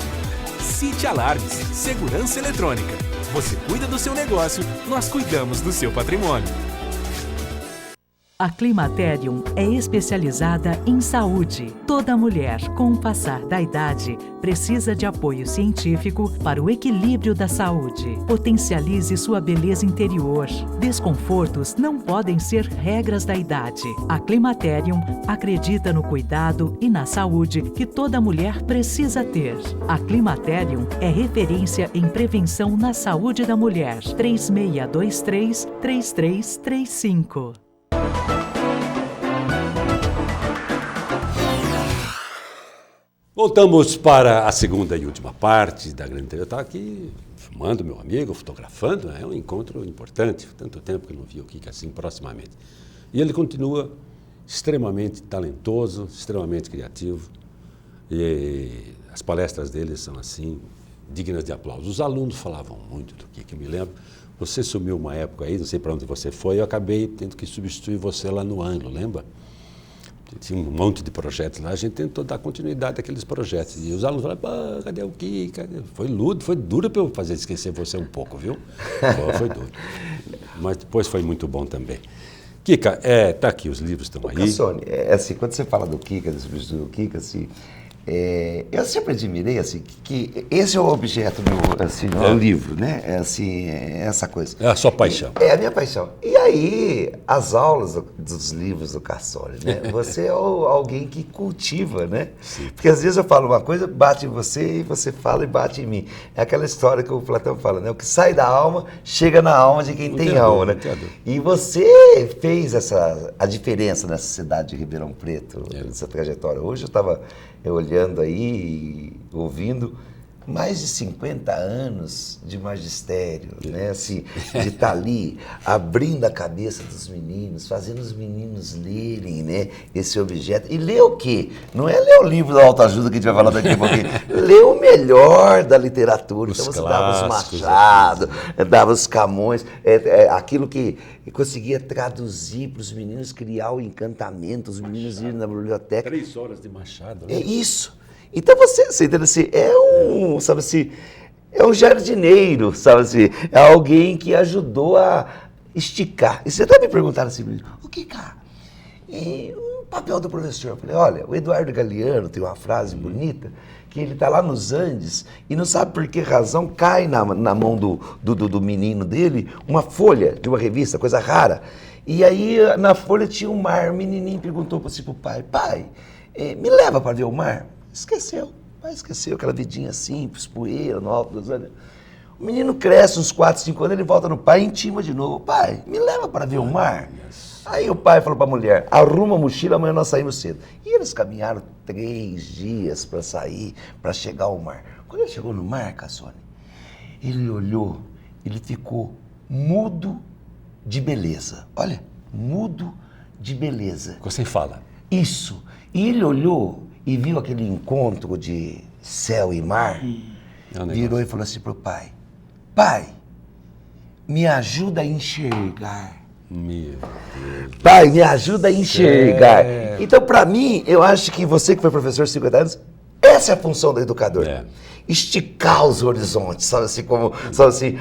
City Alarmes Segurança Eletrônica. Você cuida do seu negócio, nós cuidamos do seu patrimônio. A Climaterium é especializada em saúde. Toda mulher, com o passar da idade, precisa de apoio científico para o equilíbrio da saúde. Potencialize sua beleza interior. Desconfortos não podem ser regras da idade. A Climaterium acredita no cuidado e na saúde que toda mulher precisa ter. A Climaterium é referência em prevenção na saúde da mulher. 3623-3335. Voltamos para a segunda e última parte da grande entrevista. Eu estava aqui filmando meu amigo, fotografando, né? É um encontro importante, tanto tempo que eu não vi o Kika assim proximamente. E ele continua extremamente talentoso, extremamente criativo, e as palestras dele são assim, dignas de aplauso. Os alunos falavam muito do Kika, eu me lembro. Você sumiu uma época aí, não sei para onde você foi, eu acabei tendo que substituir você lá no Anglo, lembra? Tinha um monte de projetos lá, a gente tentou dar continuidade àqueles projetos. E os alunos falaram, pô, cadê o Kika? Foi duro para eu fazer esquecer você um pouco, viu? Foi duro. Mas depois foi muito bom também. Kika, tá aqui, os livros estão aí. Cassone, assim, quando você fala do Kika, do substituto do Kika, assim, eu sempre admirei, assim, que esse é o objeto meu, assim, o livro, né? Essa coisa. É a sua paixão. É a minha paixão. E aí, as aulas dos livros do Cassone, né? Você é alguém que cultiva, né? Sim. Porque às vezes eu falo uma coisa, bate em você, e você fala e bate em mim. É aquela história que o Platão fala, né? O que sai da alma, chega na alma de quem tem alma, né? E você fez a diferença nessa cidade de Ribeirão Preto, nessa trajetória. Hoje eu estava olhando aí, ouvindo, mais de 50 anos de magistério, né? Assim, de estar ali, abrindo a cabeça dos meninos, fazendo os meninos lerem, né? Esse objeto. E ler o quê? Não é ler o livro da autoajuda que a gente vai falar daqui a pouquinho. Ler o melhor da literatura. Então você dava os Machado, dava os Camões, aquilo que conseguia traduzir para os meninos, criar o encantamento, os meninos irem na biblioteca. 3 horas de Machado. Né? É isso. Então você entende assim, sabe assim, é um jardineiro, sabe assim, é alguém que ajudou a esticar. E você até me perguntaram assim, o que, cara? O papel do professor? Eu falei, olha, o Eduardo Galeano tem uma frase bonita, que ele está lá nos Andes e não sabe por que razão cai na mão do menino dele uma folha de uma revista, coisa rara. E aí na folha tinha um mar, o menininho perguntou assim pro pai, me leva para ver o mar? Esqueceu, o pai esqueceu, aquela vidinha simples, poeira, no alto dos anos. O menino cresce uns 4, 5 anos, ele volta no pai e intima de novo. Pai, me leva para ver o mar? Aí o pai falou para a mulher, arruma a mochila, amanhã nós saímos cedo. E eles caminharam 3 dias para sair, para chegar ao mar. Quando ele chegou no mar, Cassone, ele olhou, ele ficou mudo de beleza. Olha, mudo de beleza. Ficou sem fala. Isso. E ele olhou e viu aquele encontro de céu e mar, virou e falou assim pro pai, pai, me ajuda a enxergar. Meu Deus. Pai, me ajuda a enxergar. Então, para mim, eu acho que você que foi professor de 50 anos, essa é a função do educador. Esticar os horizontes, sabe assim,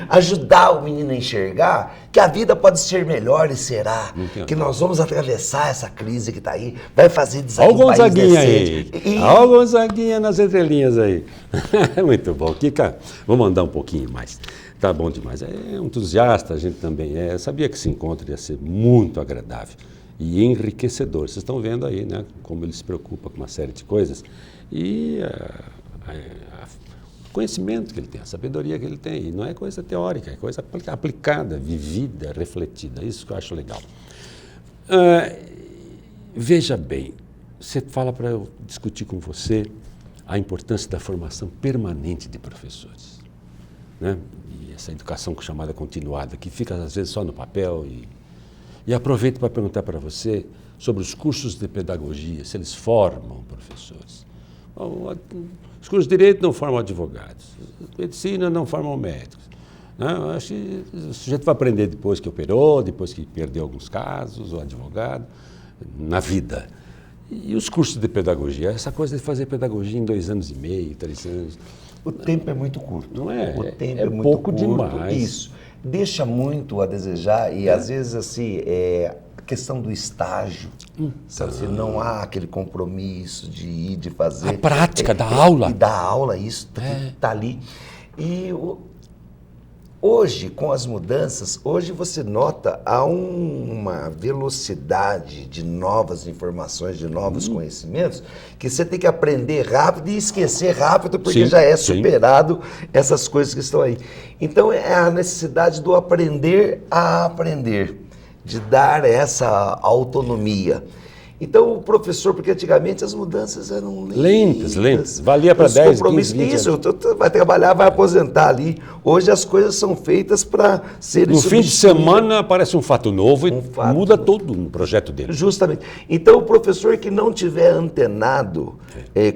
ajudar o menino a enxergar que a vida pode ser melhor e será. Que nós vamos atravessar essa crise que está aí, vai fazer desafios. Olha o Gonzaguinha aí. Olha o Gonzaguinha nas entrelinhas aí. Muito bom. Kika, vamos andar um pouquinho mais. Tá bom demais. É um entusiasta, a gente também é. Eu sabia que esse encontro ia ser muito agradável e enriquecedor. Vocês estão vendo aí, né, como ele se preocupa com uma série de coisas. E o conhecimento que ele tem, a sabedoria que ele tem. E não é coisa teórica, é coisa aplicada, vivida, refletida. Isso que eu acho legal. Veja bem, você fala para eu discutir com você a importância da formação permanente de professores, né? E essa educação chamada continuada, que fica às vezes só no papel. E aproveito para perguntar para você sobre os cursos de pedagogia, se eles formam professores. Os cursos de Direito não formam advogados, Medicina não formam médicos. Não, acho que o sujeito vai aprender depois que operou, depois que perdeu alguns casos, o advogado, na vida. E os cursos de pedagogia, essa coisa de fazer pedagogia em 2 anos e meio, 3 anos... O tempo é muito curto. Não é? O tempo é muito pouco curto. Demais. Isso. Deixa muito a desejar e às vezes assim, questão do estágio, sabe? Assim, não há aquele compromisso de ir, de fazer. A prática da aula. E da aula, isso está ali. E hoje, com as mudanças, hoje você nota há uma velocidade de novas informações, de novos conhecimentos, que você tem que aprender rápido e esquecer rápido, porque Sim, já é sim. superado essas coisas que estão aí. Então, é a necessidade do aprender a aprender, de dar essa autonomia. Então, o professor, porque antigamente as mudanças eram Lentas. Valia para 10, 15, 20 isso, vai trabalhar, vai aposentar ali. Hoje as coisas são feitas para serem No fim de semana aparece um fato novo e fato muda novo. todo o projeto dele. Justamente. Então, o professor que não tiver antenado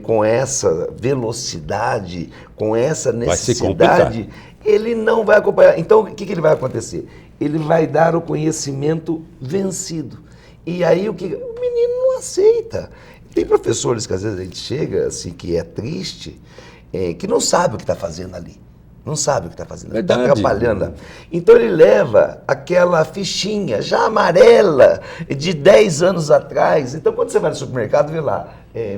com essa velocidade, com essa se necessidade, ele não vai acompanhar. Então, o que ele vai acontecer? Ele vai dar o conhecimento vencido. E aí o menino não aceita. Tem professores que às vezes a gente chega, assim, que é triste, que não sabe o que está fazendo ali. Não sabe o que está fazendo, está atrapalhando. Então ele leva aquela fichinha já amarela de 10 anos atrás. Então quando você vai no supermercado, vê lá,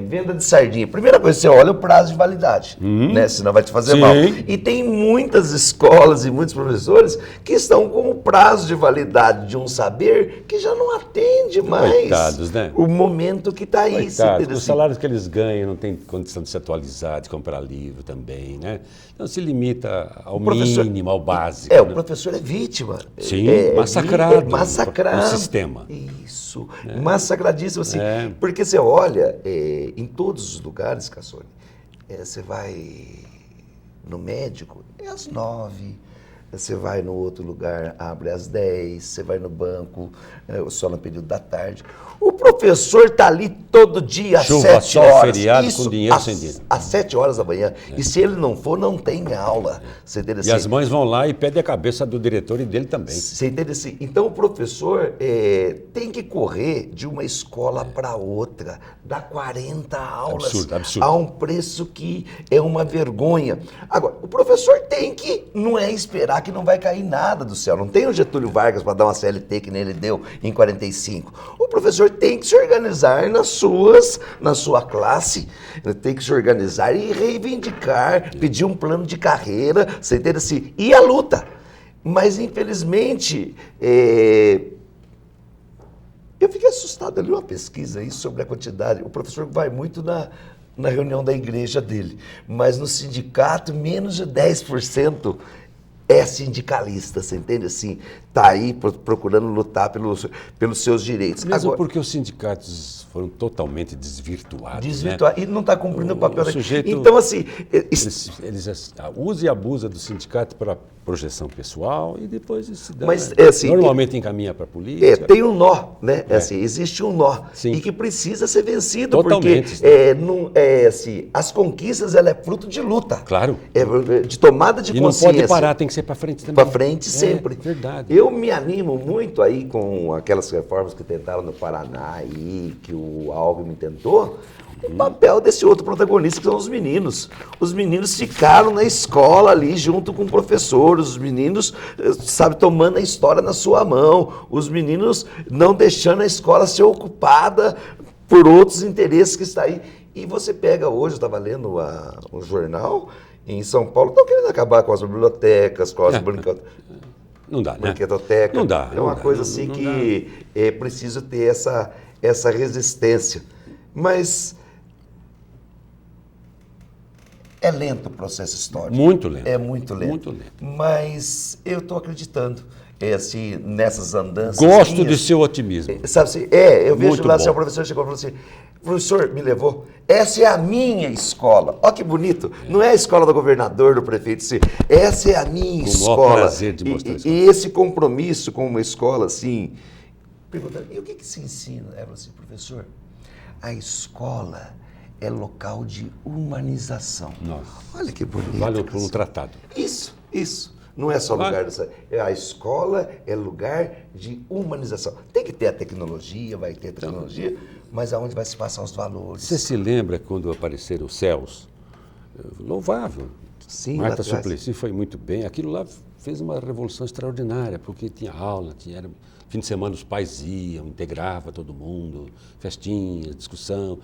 venda de sardinha. Primeira coisa, você olha o prazo de validade, né? Senão vai te fazer mal. E tem muitas escolas e muitos professores que estão com o prazo de validade de um saber que já não atende mais. Coitados, né? O momento que está aí. Coitados, os salários que eles ganham não tem condição de se atualizar, de comprar livro também, né? Então se limita ao mínimo, ao básico. O né? professor é vítima. Sim, massacrado. Massacrado. No sistema. Isso, massacradíssimo assim. É. Porque você olha em todos os lugares, Cassone, você vai no médico, é às 9, você vai no outro lugar, abre às 10, você vai no banco, só no período da tarde. O professor está ali todo dia às Chuva, 7 sol, horas. feriado, com dinheiro sem dinheiro. Às 7 horas da manhã. E se ele não for, não tem aula. Você entende assim? E as mães vão lá e pedem a cabeça do diretor e dele também. Você entende assim? Então o professor tem que correr de uma escola para outra, dar 40 aulas Absurdo. a um preço que é uma vergonha. Agora, o professor tem que, não é esperar que não vai cair nada do céu. Não tem o Getúlio Vargas para dar uma CLT que nem ele deu em 45. O professor tem que se organizar na sua classe, tem que se organizar e reivindicar, pedir um plano de carreira, você entende assim? E a luta. Mas, infelizmente, eu fiquei assustado, eu li uma pesquisa aí sobre a quantidade. O professor vai muito na reunião da igreja dele, mas no sindicato, menos de 10% é sindicalista, você entende assim? Está aí procurando lutar pelos seus direitos. Mesmo Agora, porque os sindicatos foram totalmente desvirtuados. Né? E não está cumprindo o papel da sujeito, Então, assim... Eles usam e abusam do sindicato para projeção pessoal e depois se dá, Mas, normalmente encaminha para a polícia. Tem um nó, né? Assim, existe um nó. Sim. E que precisa ser vencido. Totalmente. Porque as conquistas, ela é fruto de luta. Claro. De tomada de E consciência. não pode parar, tem que ser para frente também. Para frente sempre. Verdade. Eu me animo muito aí com aquelas reformas que tentaram no Paraná aí, que o Alckmin tentou. O papel desse outro protagonista, que são os meninos. Os meninos ficaram na escola ali junto com o professor, os meninos, sabe, tomando a história na sua mão, os meninos não deixando a escola ser ocupada por outros interesses que está aí. E você pega hoje, eu estava lendo um jornal, em São Paulo, estão querendo acabar com as bibliotecas, com as Não dá, né? brinquedoteca. Não dá. É uma coisa assim que é preciso ter essa resistência. Mas é lento o processo histórico. Muito lento. É muito lento. Muito lento. Mas eu estou acreditando assim, nessas andanças. Gosto de seu otimismo. Sabe assim, eu vejo Muito lá, bom. seu professor chegou e falou assim, professor, me levou, essa é a minha escola. Olha que bonito. Não é a escola do governador, do prefeito, assim, essa é a minha Com o escola. maior prazer de mostrar isso. E esse compromisso com uma escola, assim, perguntando, e o que se ensina? Ela falou assim, professor, a escola é local de humanização. Nossa. Olha que bonito. Vale por um tratado. Isso. Não é só lugar dessa. A escola é lugar de humanização. Tem que ter a tecnologia, vai ter a tecnologia, mas aonde vai se passar os valores? Você se lembra quando apareceram os céus? louvável. Sim, Marta lá atrás. Suplicy foi muito bem. Aquilo lá fez uma revolução extraordinária, porque tinha aula, era fim de semana os pais iam, integrava todo mundo, festinhas, discussão.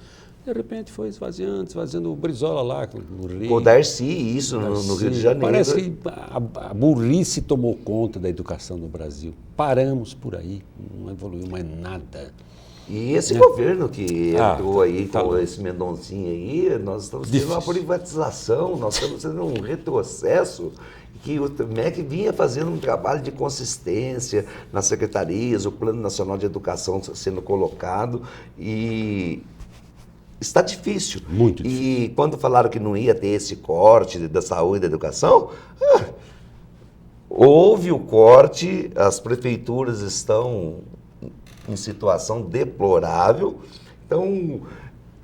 De repente foi esvaziando o Brizola lá no Rio. Com o Darcy, isso, no Rio de Janeiro. Parece que a burrice tomou conta da educação no Brasil. Paramos por aí, não evoluiu mais nada. E esse governo que entrou aí tá com louco. esse Mendoncinho aí, nós estamos tendo uma privatização, nós estamos tendo um retrocesso, que o MEC vinha fazendo um trabalho de consistência nas secretarias, o Plano Nacional de Educação sendo colocado, e está difícil. Muito difícil. E quando falaram que não ia ter esse corte da saúde e da educação, houve o corte, as prefeituras estão em situação deplorável. Então,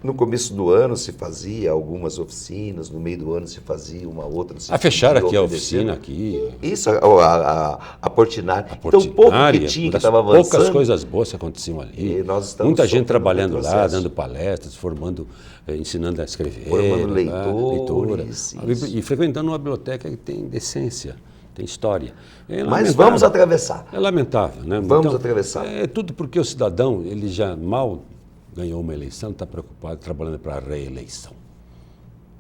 no começo do ano se fazia algumas oficinas, no meio do ano se fazia uma outra. Fecharam aqui a oficina aqui. Isso, a Portinari. Então, pouco que tinha que estava avançando. Poucas coisas boas que aconteciam ali. E nós estamos muita gente sofrendo trabalhando lá, retrocesso. dando palestras, formando, ensinando a escrever. Formando leitura. leitores, E frequentando uma biblioteca que tem decência. Tem história. Mas lamentável. vamos atravessar. É lamentável, né? Vamos atravessar. É tudo porque o cidadão, ele já mal ganhou uma eleição, está preocupado trabalhando para a reeleição.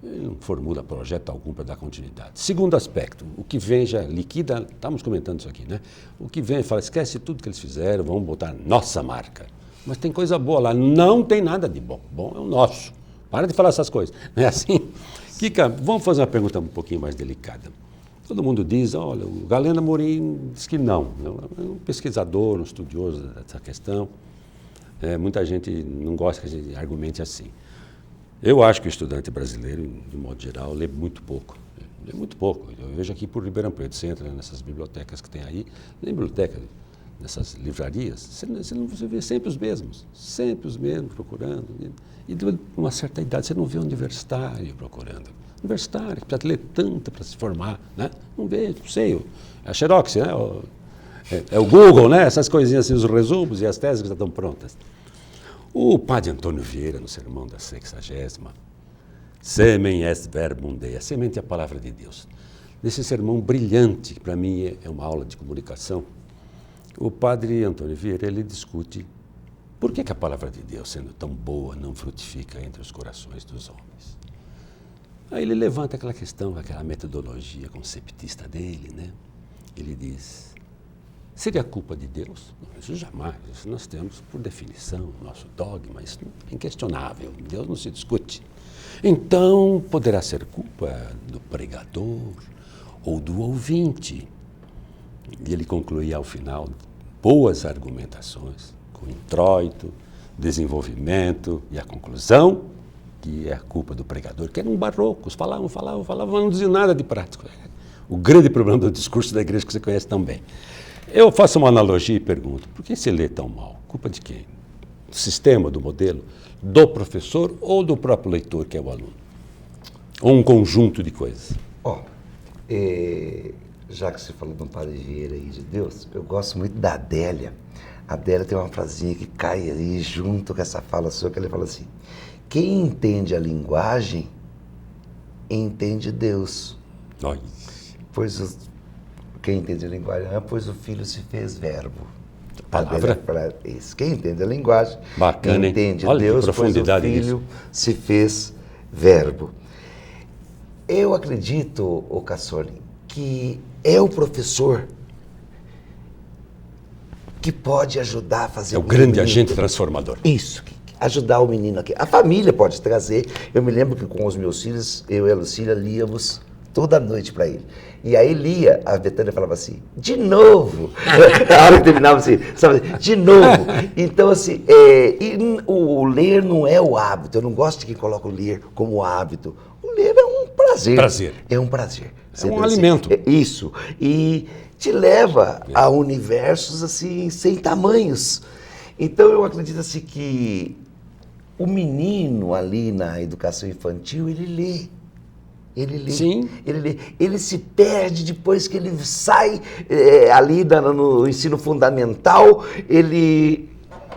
Ele não formula projeto algum para dar continuidade. Segundo aspecto, o que vem já liquida, estamos comentando isso aqui, né? O que vem fala, esquece tudo que eles fizeram, vamos botar nossa marca. Mas tem coisa boa lá, não tem nada de bom. Bom é o nosso. Para de falar essas coisas. Não é assim? Kika, vamos fazer uma pergunta um pouquinho mais delicada. Todo mundo diz, olha, o Galeno Amorim diz que não. É um pesquisador, um estudioso dessa questão. Muita gente não gosta que a gente argumente assim. Eu acho que o estudante brasileiro, de modo geral, lê muito pouco. Lê muito pouco. Eu vejo aqui por Ribeirão Preto, você entra nessas bibliotecas que tem aí, na biblioteca, nessas livrarias, você vê sempre os mesmos procurando. E de uma certa idade você não vê um universitário procurando. Universitário, que precisa ler tanto para se formar, né? Não vejo, não sei. É a Xerox, né? É o Google, né? Essas coisinhas assim, os resumos e as teses que já estão prontas. O padre Antônio Vieira, no sermão da 60ª, Semen est verbum Dei, a semente é a palavra de Deus. Nesse sermão brilhante, que para mim é uma aula de comunicação, o padre Antônio Vieira, ele discute por que a palavra de Deus, sendo tão boa, não frutifica entre os corações dos homens. Aí ele levanta aquela questão, aquela metodologia conceptista dele, né? Ele diz, seria culpa de Deus? Não, isso jamais, isso nós temos por definição, nosso dogma, isso é inquestionável, Deus não se discute. Então, poderá ser culpa do pregador ou do ouvinte. E ele conclui ao final boas argumentações, com introito, desenvolvimento e a conclusão, que é a culpa do pregador, que eram barrocos, falavam, mas não diziam nada de prático. O grande problema do discurso da igreja que você conhece tão bem. Eu faço uma analogia e pergunto, por que se lê tão mal? Culpa de quem? Do sistema, do modelo, do professor ou do próprio leitor, que é o aluno? Ou um conjunto de coisas? Já que você falou do Padre Vieira aí de Deus, eu gosto muito da Adélia. A Adélia tem uma frasinha que cai aí junto com essa fala sua, que ele fala assim, quem entende a linguagem, entende Deus. Olha. Quem entende a linguagem, pois o Filho se fez verbo. Palavra. Isso. Quem entende a linguagem, bacana, entende olha Deus, que profundidade pois o Filho se fez verbo. Eu acredito, Cassoli, que é o professor que pode ajudar a fazer... É o grande agente transformador. Isso, ajudar o menino aqui. A família pode trazer. Eu me lembro que com os meus filhos, eu e a Lucília líamos toda noite para ele. E aí lia, a Betânia falava assim, de novo. A hora que terminava assim, sabe, de novo. Então, assim, o ler não é o hábito. Eu não gosto de quem coloca o ler como hábito. O ler é um prazer. É um prazer. É um alimento. Isso. E te leva a universos, assim, sem tamanhos. Então, eu acredito, assim, que o menino ali na educação infantil, ele lê. Ele lê, sim. Ele se perde depois que ele sai ali no ensino fundamental, ele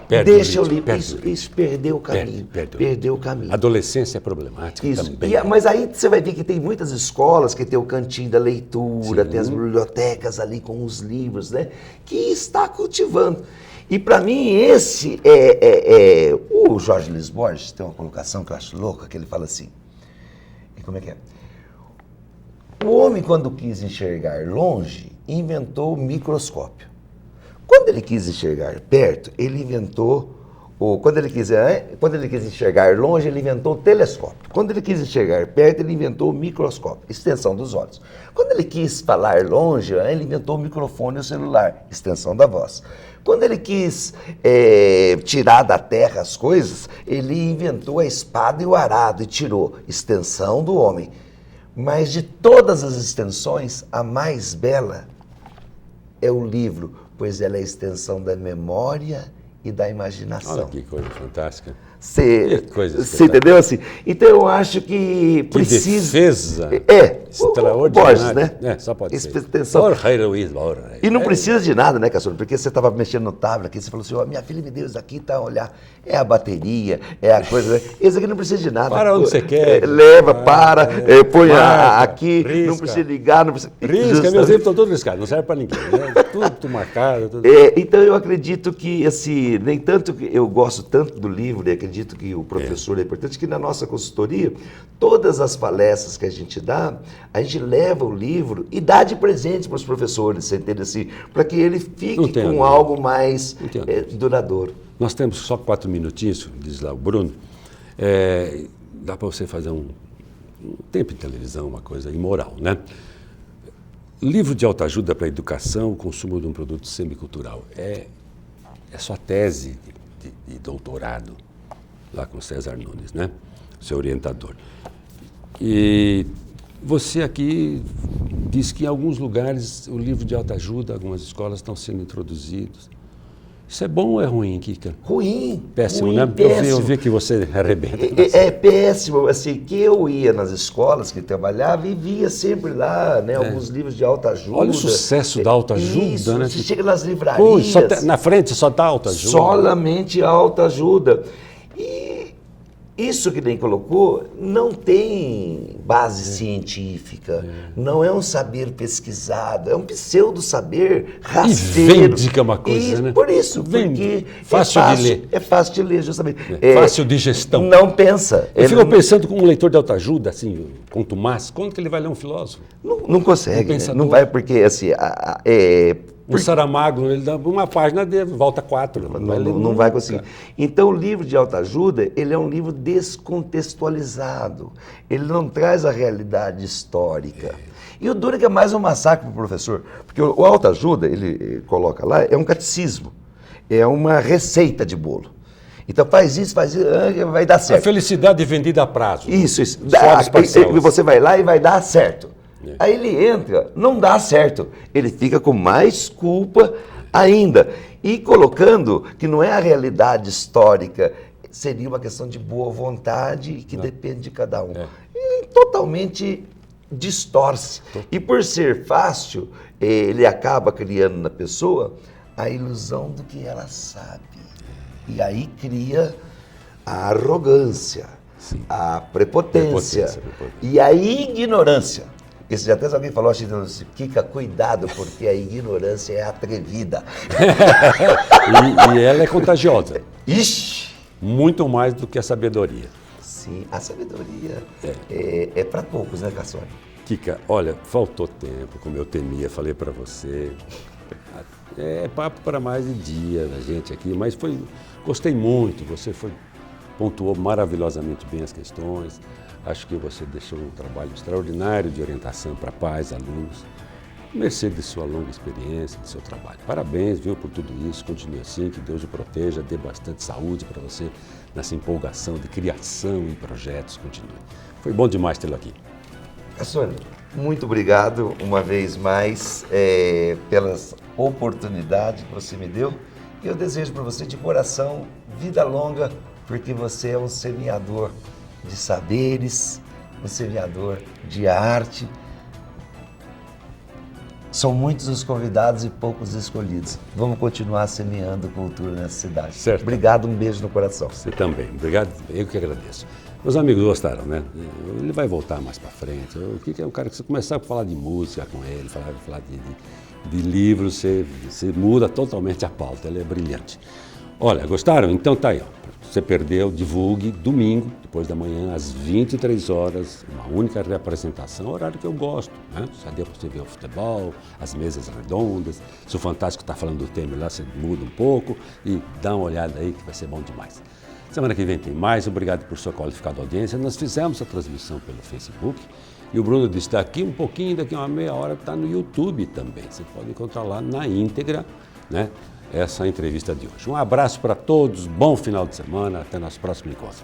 deixa o ritmo, livro. Isso perdeu o caminho. Perdeu o caminho. Adolescência é problemática Isso. também. Mas aí você vai ver que tem muitas escolas que tem o cantinho da leitura, Sim. tem as bibliotecas ali com os livros, né? Que está cultivando. E para mim esse o Jorge Luiz Borges tem uma colocação que eu acho louca, que ele fala assim, como é que é? O homem, quando quis enxergar longe, inventou o microscópio. Quando ele quis enxergar perto, ele inventou quando ele quis enxergar longe, ele inventou o telescópio. Quando ele quis enxergar perto, ele inventou o microscópio, extensão dos olhos. Quando ele quis falar longe, ele inventou o microfone e o celular, extensão da voz. Quando ele quis tirar da terra as coisas, ele inventou a espada e o arado e tirou, extensão do homem. Mas de todas as extensões, a mais bela é o livro, pois ela é a extensão da memória e da imaginação. Olha que coisa fantástica. Você espetacular. entendeu assim? Então eu acho que precisa... defesa extraordinária. Borges, né? Só pode ser. Jorge Luiz Borges. E não precisa de nada, né, Caçula? Porque você estava mexendo no tablet aqui, você falou assim, minha filha me deu isso aqui, tá, olhar, é a bateria, é a coisa... Né? Esse aqui não precisa de nada. Para onde você quer. Leva, põe marca, aqui, risca. Não precisa ligar, não precisa... Risca, meus livros estão todos riscados, não serve para ninguém. Né? Tudo marcado. Tudo... então eu acredito que, assim, nem tanto que eu gosto tanto do livro, e acredito que o professor é importante, que na nossa consultoria, todas as palestras que a gente dá, a gente leva o livro e dá de presente para os professores, você entende assim? Para que ele fique com algo mais duradouro. Nós temos só 4 minutinhos, diz lá o Bruno. Dá para você fazer um tempo de televisão, uma coisa imoral, né? Livro de autoajuda para a educação, o consumo de um produto semicultural. É sua tese de doutorado, lá com César Nunes, né? Seu orientador. E você aqui diz que em alguns lugares o livro de autoajuda, algumas escolas estão sendo introduzidos. Isso é bom ou é ruim, Kika? Ruim. Péssimo, ruim, né? Péssimo. Eu vi que você arrebenta. É péssimo, assim, que eu ia nas escolas que trabalhava e via sempre lá, né, alguns livros de autoajuda. Olha o sucesso da autoajuda, isso, né? Você chega nas livrarias... na frente só dá autoajuda. Solamente autoajuda. E isso que nem colocou não tem base científica, não é um saber pesquisado, é um pseudo-saber rasteiro. E vende que é uma coisa, né? Por isso, vende. Porque fácil de ler. É fácil de ler, justamente. Fácil de gestão. Não pensa. Eu fico pensando como um leitor de autoajuda, assim, contumaz, quando que ele vai ler um filósofo? Não consegue, não vai porque, assim... Um Saramago, ele dá uma página dele, volta 4. Não vai conseguir. Então, o livro de autoajuda, ele é um livro descontextualizado. Ele não traz a realidade histórica. E o duro é que é mais um massacre para o professor. Porque o autoajuda, ele coloca lá, é um catecismo. É uma receita de bolo. Então, faz isso, vai dar certo. A felicidade vendida a prazo. Isso. Aí você vai lá e vai dar certo. Aí ele entra, não dá certo, ele fica com mais culpa ainda. E colocando que não é a realidade histórica, seria uma questão de boa vontade que depende de cada um. E totalmente distorce. E por ser fácil, ele acaba criando na pessoa a ilusão do que ela sabe. E aí cria a arrogância, a prepotência e a ignorância. Isso já até alguém falou, acho que Kika, cuidado, porque a ignorância é atrevida. e ela é contagiosa. Ixi! Muito mais do que a sabedoria. Sim, a sabedoria é para poucos, né, Cassone? Kika, olha, faltou tempo, como eu temia, falei para você. É papo para mais de dia da gente aqui, mas gostei muito, você pontuou maravilhosamente bem as questões. Acho que você deixou um trabalho extraordinário de orientação para pais, alunos, mercê de sua longa experiência, de seu trabalho. Parabéns, viu, por tudo isso, continue assim, que Deus o proteja, dê bastante saúde para você nessa empolgação de criação e projetos, continue. Foi bom demais tê-lo aqui. Cassone, muito obrigado uma vez mais pela oportunidade que você me deu. E eu desejo para você de coração vida longa, porque você é um semeador de saberes, um semeador de arte. São muitos os convidados e poucos escolhidos. Vamos continuar semeando cultura nessa cidade. Certo. Obrigado, um beijo no coração. Você também. Obrigado, eu que agradeço. Meus amigos gostaram, né? Ele vai voltar mais para frente. O que é um cara que você começar a falar de música com ele, falar de livros, você muda totalmente a pauta. Ele é brilhante. Olha, gostaram? Então tá aí, ó. Você perdeu, divulgue, domingo, depois da manhã, às 23 horas, uma única representação, horário que eu gosto, né? Já deu para você ver o futebol, as mesas redondas, se o Fantástico está falando do Temer lá, você muda um pouco e dá uma olhada aí que vai ser bom demais. Semana que vem tem mais, obrigado por sua qualificada audiência. Nós fizemos a transmissão pelo Facebook e o Bruno disse, daqui um pouquinho, daqui uma meia hora, está no YouTube também. Você pode encontrar lá na íntegra, né? Essa entrevista de hoje. Um abraço para todos, bom final de semana, até nosso próximo encontro.